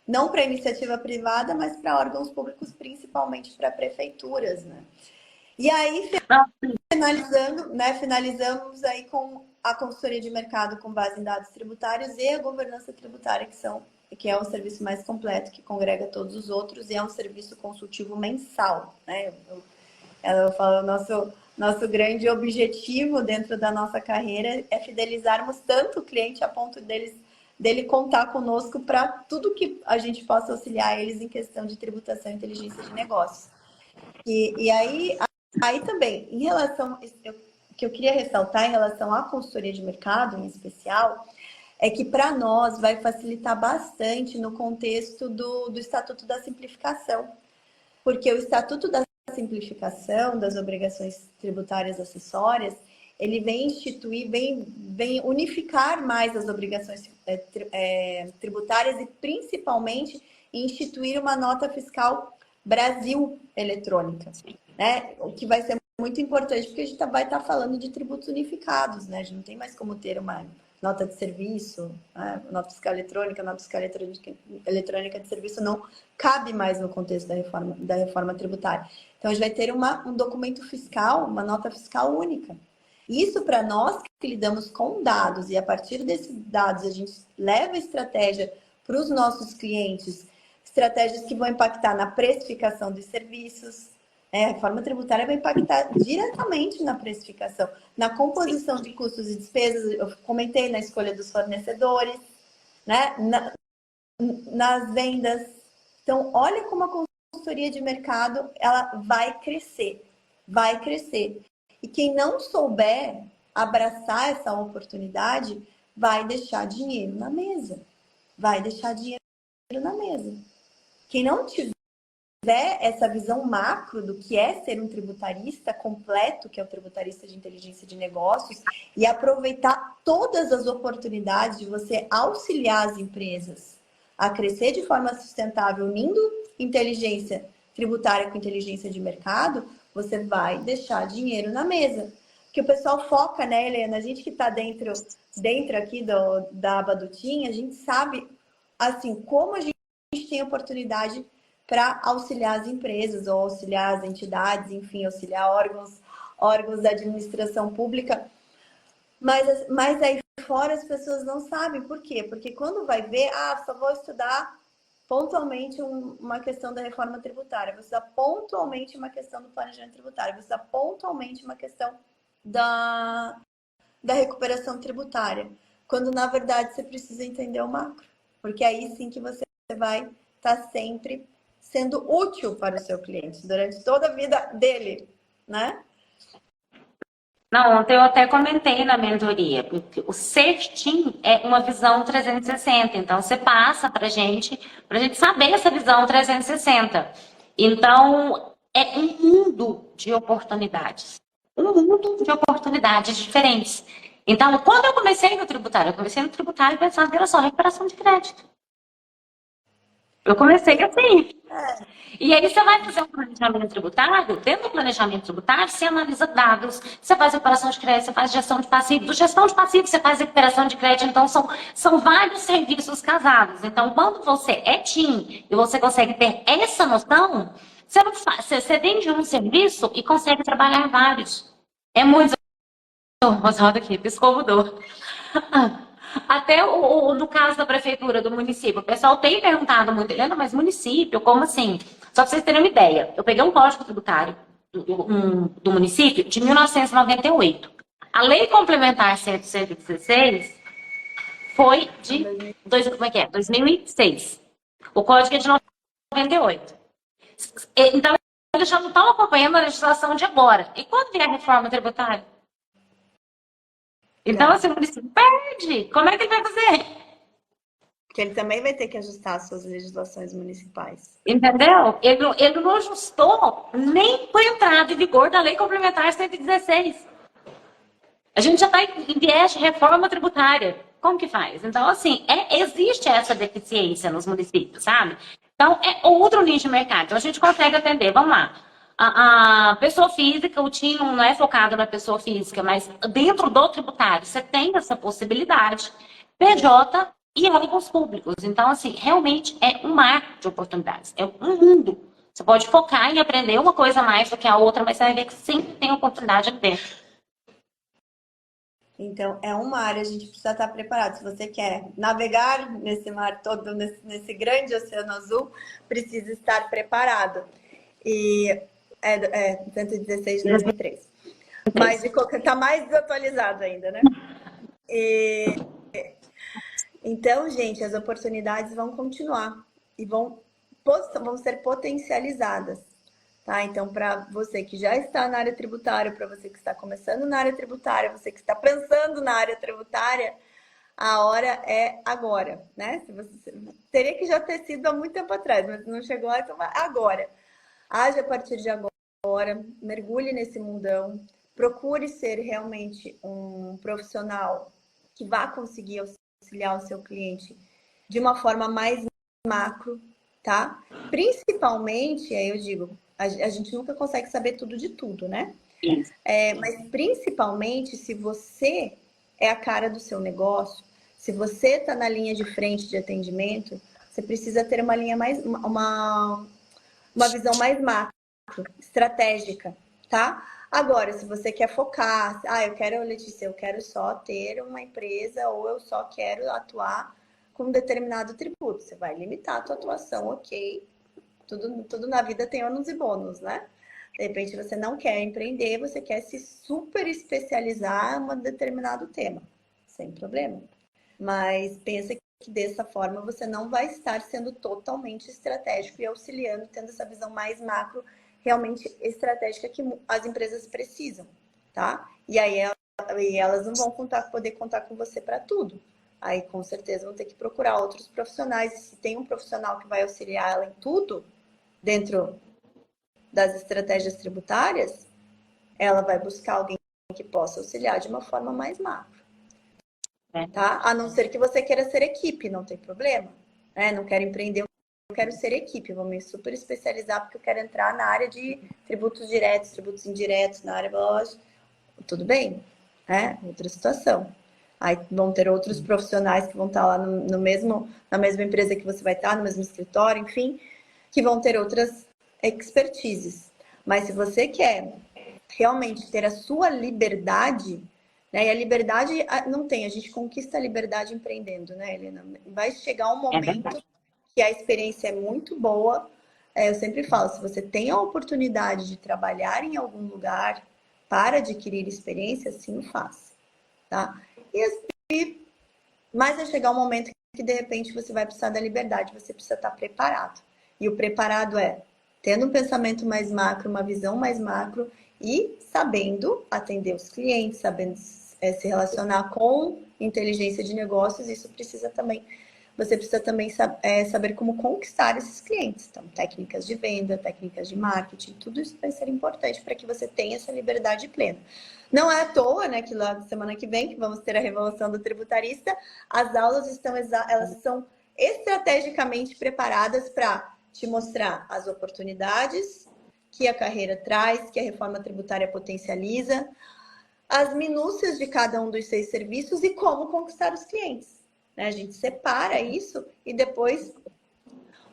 não para iniciativa privada, mas para órgãos públicos, principalmente para prefeituras, né? E aí, finalizamos aí com a consultoria de mercado com base em dados tributários e a governança tributária, que é o serviço mais completo, que congrega todos os outros e é um serviço consultivo mensal, né? Eu falo, nosso grande objetivo dentro da nossa carreira é fidelizarmos tanto o cliente a ponto dele contar conosco para tudo que a gente possa auxiliar eles em questão de tributação e inteligência de negócios. E aí também, em relação, o que eu queria ressaltar em relação à consultoria de mercado, em especial, é que para nós vai facilitar bastante no contexto do Estatuto da Simplificação, porque o Estatuto da Simplificação das obrigações tributárias acessórias, ele vem instituir, vem unificar mais as obrigações tributárias e principalmente instituir uma nota fiscal Brasil eletrônica, né? O que vai ser muito importante, porque a gente vai estar falando de tributos unificados, né? A gente não tem mais como ter uma nota de serviço, né? Nota fiscal eletrônica de serviço não cabe mais no contexto da reforma tributária. Então, a gente vai ter um documento fiscal, uma nota fiscal única. Isso para nós que lidamos com dados e a partir desses dados a gente leva estratégia para os nossos clientes, estratégias que vão impactar na precificação dos serviços. A reforma tributária vai impactar diretamente na precificação, na composição de custos e despesas. Eu comentei na escolha dos fornecedores, né? Nas vendas. Então, olha como a consultoria de mercado ela vai crescer. E quem não souber abraçar essa oportunidade vai deixar dinheiro na mesa. Quem não tiver essa visão macro do que é ser um tributarista completo, que é o tributarista de inteligência de negócios, e aproveitar todas as oportunidades de você auxiliar as empresas a crescer de forma sustentável, unindo inteligência tributária com inteligência de mercado, você vai deixar dinheiro na mesa. Que o pessoal foca, né, Helena? A gente que está dentro aqui da aba do TIM, a gente sabe, assim, como a gente tem oportunidade para auxiliar as empresas ou auxiliar as entidades, enfim, auxiliar órgãos da administração pública. Mas aí fora as pessoas não sabem por quê? Porque quando vai ver, só vou estudar pontualmente uma questão da reforma tributária, vou estudar pontualmente uma questão do planejamento tributário, vou estudar pontualmente uma questão da recuperação tributária, quando na verdade você precisa entender o macro, porque aí sim que você vai estar sempre sendo útil para o seu cliente durante toda a vida dele, né? Não, ontem eu até comentei na mentoria, porque o CERTIM é uma visão 360, então você passa para gente saber essa visão 360. Então, é um mundo de oportunidades. Um mundo de oportunidades diferentes. Então, quando eu comecei no tributário pensando que era só recuperação de crédito. Eu comecei assim. E aí você vai fazer um planejamento tributário, dentro do planejamento tributário, você analisa dados, você faz recuperação de crédito, você faz gestão de passivos, do gestão de passivos você faz recuperação de crédito, então são vários serviços casados. Então, quando você é TIM e você consegue ter essa noção, você vende um serviço e consegue trabalhar vários. É muito... Roda aqui, piscou, mudou. Até no caso da prefeitura, do município, o pessoal tem perguntado muito, Helena, mas município, como assim? Só para vocês terem uma ideia, eu peguei um código tributário do município de 1998. A lei complementar 116 foi de 2006. O código é de 98. Então, eles já não estão acompanhando a legislação de agora. E quando vier a reforma tributária? Então, assim, o município perde. Como é que ele vai fazer? Porque ele também vai ter que ajustar as suas legislações municipais. Entendeu? Ele não ajustou nem com a entrada em vigor da Lei Complementar 116. A gente já está em viés de reforma tributária. Como que faz? Então, assim, existe essa deficiência nos municípios, sabe? Então, é outro nicho de mercado. Então, a gente consegue atender. Vamos lá. A pessoa física, o TIM não é focado na pessoa física, mas dentro do tributário, você tem essa possibilidade. PJ e órgãos públicos. Então, assim, realmente é um mar de oportunidades. É um mundo. Você pode focar em aprender uma coisa mais do que a outra, mas você vai ver que sempre tem oportunidade aqui dentro. Então, é uma área, a gente precisa estar preparado. Se você quer navegar nesse mar todo, nesse grande oceano azul, precisa estar preparado. E 116 de 2003. Mas está mais desatualizado ainda, né? Então, gente, as oportunidades vão continuar e vão ser potencializadas. Tá? Então, para você que já está na área tributária, para você que está começando na área tributária, você que está pensando na área tributária, a hora é agora, né? Teria que já ter sido há muito tempo atrás, mas não chegou, então agora. Age a partir de agora, mergulhe nesse mundão, procure ser realmente um profissional que vá conseguir auxiliar o seu cliente de uma forma mais macro, tá? Principalmente, aí eu digo, a gente nunca consegue saber tudo de tudo, né? Mas principalmente se você é a cara do seu negócio, se você está na linha de frente de atendimento, você precisa ter uma linha mais, uma visão mais macro, estratégica, tá? Agora, se você quer focar, Letícia, eu quero só ter uma empresa ou eu só quero atuar com um determinado tributo, você vai limitar a tua atuação, ok? Tudo na vida tem ônus e bônus, né? De repente você não quer empreender, você quer se super especializar em um determinado tema, sem problema. Mas pensa que dessa forma você não vai estar sendo totalmente estratégico e auxiliando, tendo essa visão mais macro, realmente estratégica que as empresas precisam, tá? E aí elas não vão poder contar com você para tudo. Aí com certeza vão ter que procurar outros profissionais. E se tem um profissional que vai auxiliar ela em tudo, dentro das estratégias tributárias, ela vai buscar alguém que possa auxiliar de uma forma mais macro. Tá? A não ser que você queira ser equipe, não tem problema. Né? Não quero empreender, eu quero ser equipe. Vou me super especializar porque eu quero entrar na área de tributos diretos, tributos indiretos, na área lógica. Tudo bem, né? Outra situação. Aí vão ter outros profissionais que vão estar lá na mesma empresa que você vai estar, no mesmo escritório, enfim, que vão ter outras expertises. Mas se você quer realmente ter a sua liberdade, né? E a liberdade não tem, a gente conquista a liberdade empreendendo, né, Helena? Vai chegar um momento que a experiência é muito boa. Eu sempre falo, se você tem a oportunidade de trabalhar em algum lugar para adquirir experiência, sim, o faça, tá? Mas vai chegar um momento que, de repente, você vai precisar da liberdade, você precisa estar preparado. E o preparado é tendo um pensamento mais macro, uma visão mais macro e sabendo atender os clientes, sabendo se relacionar com inteligência de negócios. Isso precisa também, você precisa também saber como conquistar esses clientes. Então, técnicas de venda, técnicas de marketing, tudo isso vai ser importante para que você tenha essa liberdade plena. Não é à toa, né, que lá semana que vem, que vamos ter a Revolução do Tributarista, as aulas elas são estrategicamente preparadas para te mostrar as oportunidades que a carreira traz, que a reforma tributária potencializa, as minúcias de cada um dos 6 serviços e como conquistar os clientes. Né? A gente separa isso e depois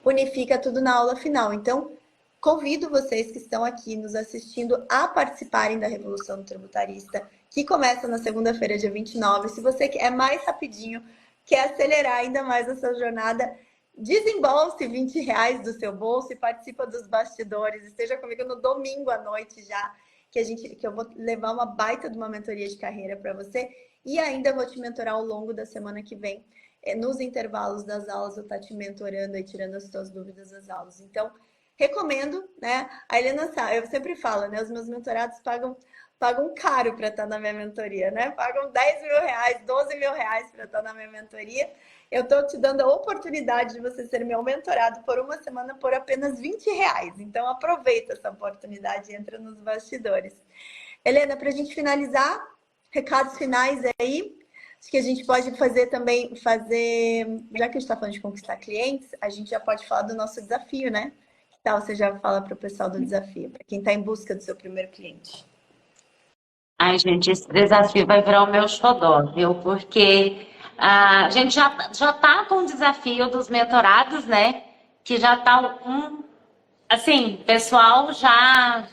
unifica tudo na aula final. Então, convido vocês que estão aqui nos assistindo a participarem da Revolução do Tributarista, que começa na segunda-feira, dia 29. Se você quer mais rapidinho, quer acelerar ainda mais a sua jornada, desembolse R$20 do seu bolso e participa dos bastidores. Esteja comigo no domingo à noite já, que eu vou levar uma baita de uma mentoria de carreira para você e ainda vou te mentorar ao longo da semana que vem. Nos intervalos das aulas, eu estou te mentorando e tirando as suas dúvidas das aulas. Então, recomendo, né? A Helena sabe, eu sempre falo, né? Os meus mentorados pagam caro para estar na minha mentoria, né? Pagam R$10 mil, R$12 mil para estar na minha mentoria. Eu estou te dando a oportunidade de você ser meu mentorado por uma semana por apenas R$20. Então, aproveita essa oportunidade e entra nos bastidores. Helena, para a gente finalizar, recados finais aí. Acho que a gente pode fazer, já que a gente está falando de conquistar clientes, a gente já pode falar do nosso desafio, né? Que tal você já fala para o pessoal do desafio, para quem está em busca do seu primeiro cliente? Ai, gente, esse desafio vai virar o meu xodó, viu? Porque a gente já tá com o desafio dos mentorados, né? Que já tá assim, pessoal já...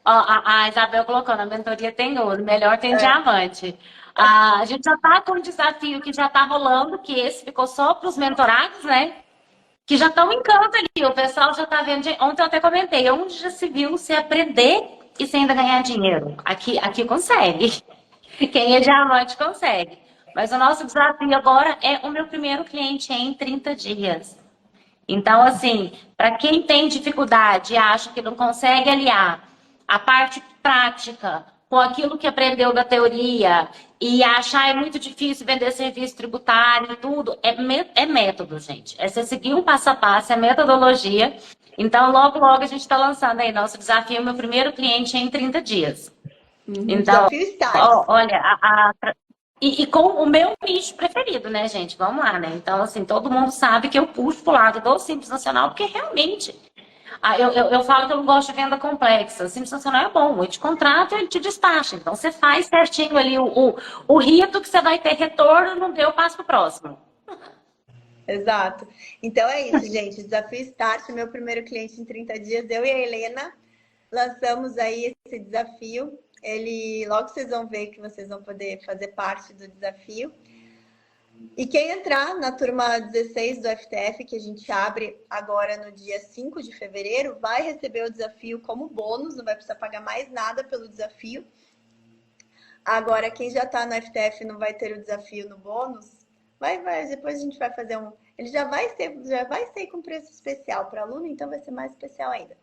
Ó, a Isabel colocando, a mentoria tem ouro, melhor tem diamante. A gente já tá com um desafio que já tá rolando, que esse ficou só para os mentorados, né? Que já estão em canto ali, o pessoal já tá vendo. Ontem eu até comentei, onde já se viu se aprender e se ainda ganhar dinheiro? Aqui consegue. Quem é diamante consegue. Mas o nosso desafio agora é o meu primeiro cliente em 30 dias. Então, assim, para quem tem dificuldade e acha que não consegue aliar a parte prática com aquilo que aprendeu da teoria e achar é muito difícil vender serviço tributário e tudo, é método, gente. É você seguir um passo a passo, é metodologia. Então, logo a gente está lançando aí nosso desafio, meu primeiro cliente em 30 dias. Então, Desafio Stars. olha, e com o meu nicho preferido, né, gente? Vamos lá, né? Então, assim, todo mundo sabe que eu puxo pro lado do Simples Nacional, porque realmente eu falo que eu não gosto de venda complexa. O Simples Nacional é bom, ele te contrata, ele te despacha. Então, você faz certinho ali o rito que você vai ter retorno, não deu, passo pro próximo. Exato. Então é isso, gente. Desafio Start, meu primeiro cliente em 30 dias, eu e a Helena lançamos aí esse desafio. Logo vocês vão ver que vocês vão poder fazer parte do desafio. E quem entrar na turma 16 do FTF, que a gente abre agora no dia 5 de fevereiro, vai receber o desafio como bônus, não vai precisar pagar mais nada pelo desafio. Agora, quem já está no FTF não vai ter o desafio no bônus, depois a gente vai fazer ele já vai ser com preço especial para aluno, então vai ser mais especial ainda.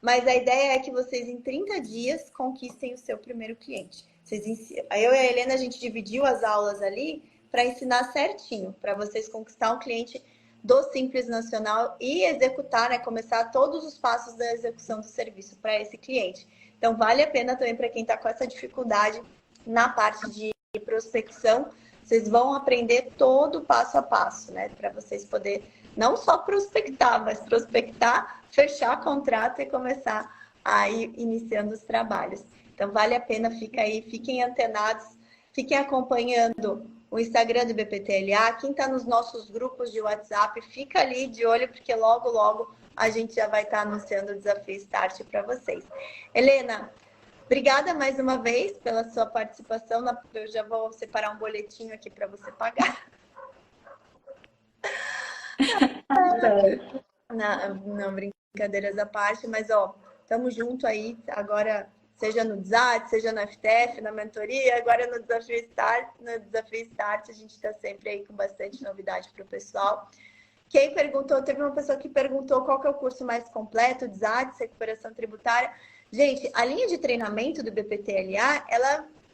Mas a ideia é que vocês, em 30 dias, conquistem o seu primeiro cliente. Eu e a Helena, a gente dividiu as aulas ali para ensinar certinho, para vocês conquistar um cliente do Simples Nacional e executar, né, começar todos os passos da execução do serviço para esse cliente. Então, vale a pena também para quem está com essa dificuldade na parte de prospecção. Vocês vão aprender todo o passo a passo, né? Para vocês poderem não só prospectar, mas prospectar, fechar contrato e começar a ir iniciando os trabalhos. Então, vale a pena, fica aí, fiquem antenados, fiquem acompanhando o Instagram do BPTLA. Quem está nos nossos grupos de WhatsApp, fica ali de olho, porque logo, logo a gente já vai estar anunciando o Desafio Start para vocês. Helena, obrigada mais uma vez pela sua participação. Eu já vou separar um boletinho aqui para você pagar. Não, brincadeiras à parte, mas ó, estamos junto aí agora, seja no DSAT, seja no FTF, na mentoria, agora no Desafio Start. No Desafio Start a gente está sempre aí com bastante novidade para o pessoal. Quem perguntou, teve uma pessoa que perguntou qual que é o curso mais completo, DSAT, recuperação tributária. Gente, a linha de treinamento do BPTLA,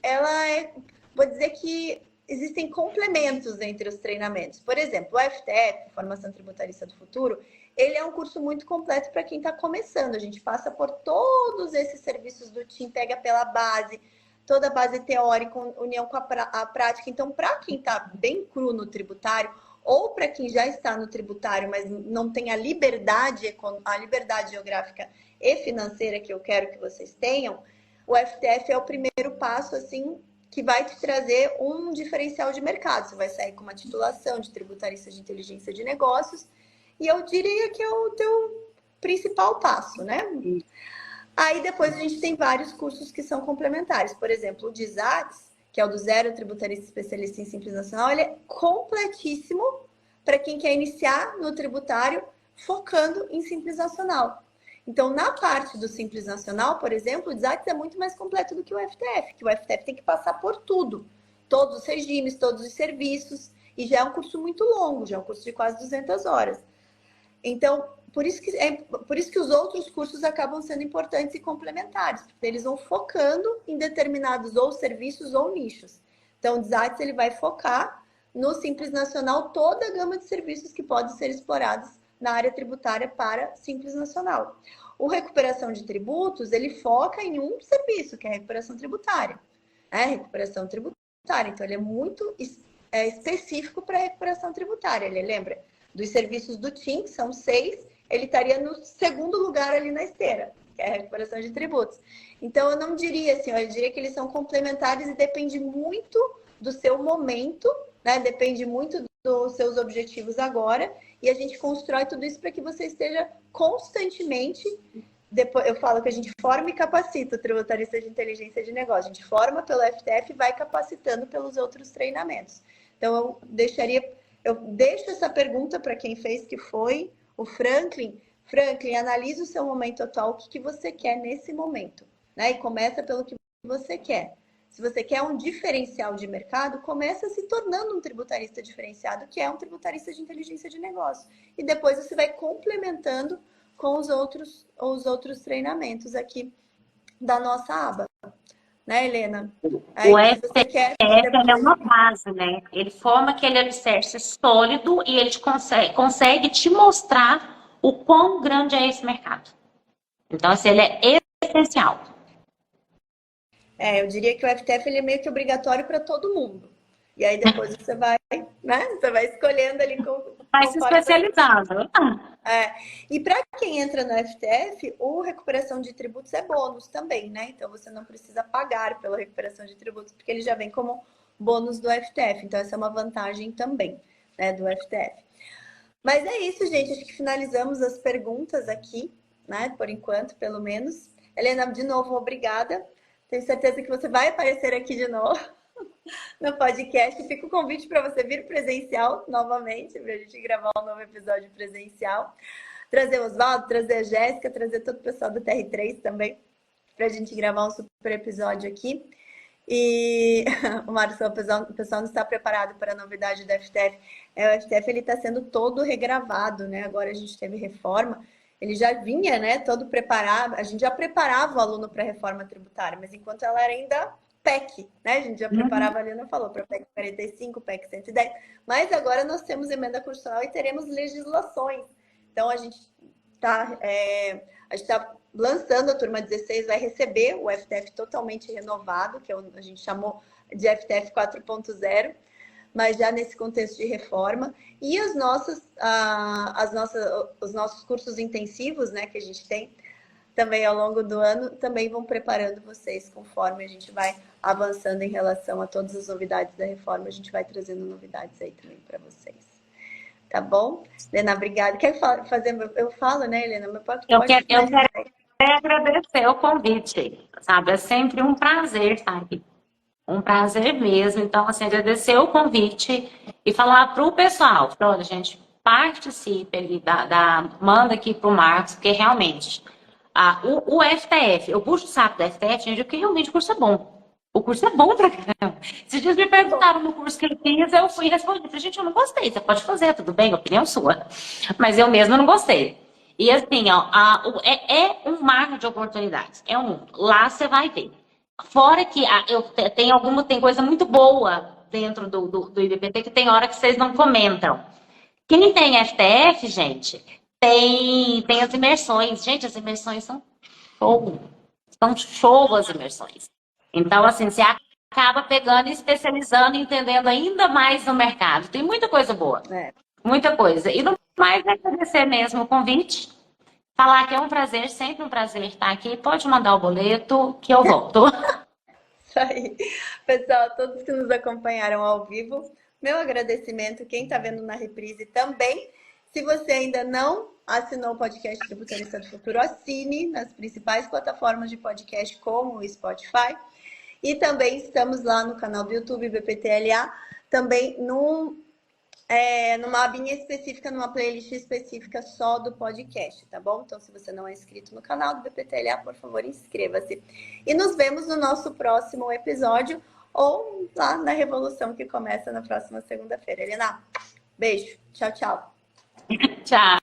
ela é, vou dizer que existem complementos entre os treinamentos. Por exemplo, o FTF, Formação Tributarista do Futuro, ele é um curso muito completo para quem está começando. A gente passa por todos esses serviços do TIM, pega pela base, toda a base teórica, união com a prática. Então, para quem está bem cru no tributário, ou para quem já está no tributário, mas não tem a liberdade geográfica e financeira que eu quero que vocês tenham, o FTF é o primeiro passo, assim, que vai te trazer um diferencial de mercado. Você vai sair com uma titulação de tributarista de inteligência de negócios, e eu diria que é o teu principal passo, né? Aí depois a gente tem vários cursos que são complementares. Por exemplo, o DSATS, que é o do Zero Tributarista Especialista em Simples Nacional, ele é completíssimo para quem quer iniciar no tributário focando em Simples Nacional. Então, na parte do Simples Nacional, por exemplo, o DSATS é muito mais completo do que o FTF, que o FTF tem que passar por tudo, todos os regimes, todos os serviços, e já é um curso muito longo, já é um curso de quase 200 horas. Então, por isso que os outros cursos acabam sendo importantes e complementares, porque eles vão focando em determinados ou serviços ou nichos. Então, o DSATS ele vai focar no Simples Nacional toda a gama de serviços que podem ser explorados na área tributária para Simples Nacional. O Recuperação de Tributos, ele foca em um serviço, que é a recuperação tributária. Recuperação tributária. Então, ele é muito específico para a recuperação tributária. Ele lembra dos serviços do TIM, que são 6, ele estaria no segundo lugar ali na esteira, que é a recuperação de tributos. Então, eu não diria assim, eu diria que eles são complementares e depende muito do seu momento, né? Depende muito dos seus objetivos agora, e a gente constrói tudo isso para que você esteja constantemente. Depois, eu falo que a gente forma e capacita o tributarista de inteligência de negócio. A gente forma pelo FTF e vai capacitando pelos outros treinamentos. Então, eu deixo essa pergunta para quem fez, que foi o Franklin. Franklin, analise o seu momento atual, o que você quer nesse momento, né? E começa pelo que você quer. Se você quer um diferencial de mercado, começa se tornando um tributarista diferenciado, que é um tributarista de inteligência de negócio. E depois você vai complementando com os outros treinamentos aqui da nossa aba. Né, Helena? Aí, o FTF é uma base, né? Ele forma aquele alicerce sólido e ele consegue te mostrar o quão grande é esse mercado. Então, assim, ele é essencial. Eu diria que o FTF ele é meio que obrigatório para todo mundo. E aí depois você vai, né? Você vai escolhendo ali vai se especializando. E para quem entra no FTF, o recuperação de tributos é bônus também, né? Então você não precisa pagar pela recuperação de tributos, porque ele já vem como bônus do FTF. Então essa é uma vantagem também, né, do FTF. Mas é isso, gente. Acho que finalizamos as perguntas aqui, né? Por enquanto, pelo menos. Helena, de novo, obrigada. Tenho certeza que você vai aparecer aqui de novo no podcast. Fica o convite para você vir presencial novamente, para a gente gravar um novo episódio presencial. Trazer o Oswaldo, trazer a Jéssica, trazer todo o pessoal do TR3 também, para a gente gravar um super episódio aqui. E o Márcio, o pessoal não está preparado para a novidade do FTF. O FTF está sendo todo regravado, né? Agora a gente teve reforma. Ele já vinha, né, todo preparado. A gente já preparava o aluno para a reforma tributária, mas enquanto ela era ainda PEC, né? A gente já preparava, a Helena falou, para PEC 45, PEC 110, mas agora nós temos emenda constitucional e teremos legislações. Então, a gente está lançando a turma 16, vai receber o FTF totalmente renovado, que a gente chamou de FTF 4.0, mas já nesse contexto de reforma. E os nossos cursos intensivos, né, que a gente tem também ao longo do ano, também vão preparando vocês conforme a gente vai avançando em relação a todas as novidades da reforma. A gente vai trazendo novidades aí também para vocês. Tá bom? Helena, obrigada. Quer fazer? Eu falo, né, Helena? Eu quero agradecer o convite, sabe? É sempre um prazer estar aqui. Um prazer mesmo. Então, assim, agradecer o convite e falar para o pessoal, olha, gente, participe ali, manda aqui para o Marcos, porque realmente o FTF, eu puxo o saco do FTF, gente, porque realmente o curso é bom. O curso é bom pra caramba. Esses dias me perguntaram no curso que eu fiz, eu fui responder. Falei, gente, eu não gostei. Você pode fazer, tudo bem, opinião sua. Mas eu mesma não gostei. E assim, ó, é um mar de oportunidades. É um mundo. Lá você vai ver. Fora que tem coisa muito boa dentro do IBPT que tem hora que vocês não comentam. Quem tem FTF, gente, tem as imersões. Gente, as imersões são show. São show as imersões. Então, assim, você acaba pegando e especializando, entendendo ainda mais no mercado. Tem muita coisa boa. Muita coisa. E no mais, é agradecer mesmo o convite. Falar que é um prazer, sempre um prazer estar aqui. Pode mandar o boleto que eu volto. Isso aí. Pessoal, todos que nos acompanharam ao vivo, meu agradecimento. Quem está vendo na reprise também. Se você ainda não assinou o podcast Tributarista do Futuro, assine nas principais plataformas de podcast, como o Spotify. E também estamos lá no canal do YouTube, BPTLA, também numa abinha específica, numa playlist específica só do podcast, tá bom? Então, se você não é inscrito no canal do BPTLA, por favor, inscreva-se. E nos vemos no nosso próximo episódio, ou lá na Revolução, que começa na próxima segunda-feira. Helena, beijo. Tchau, tchau. Tchau.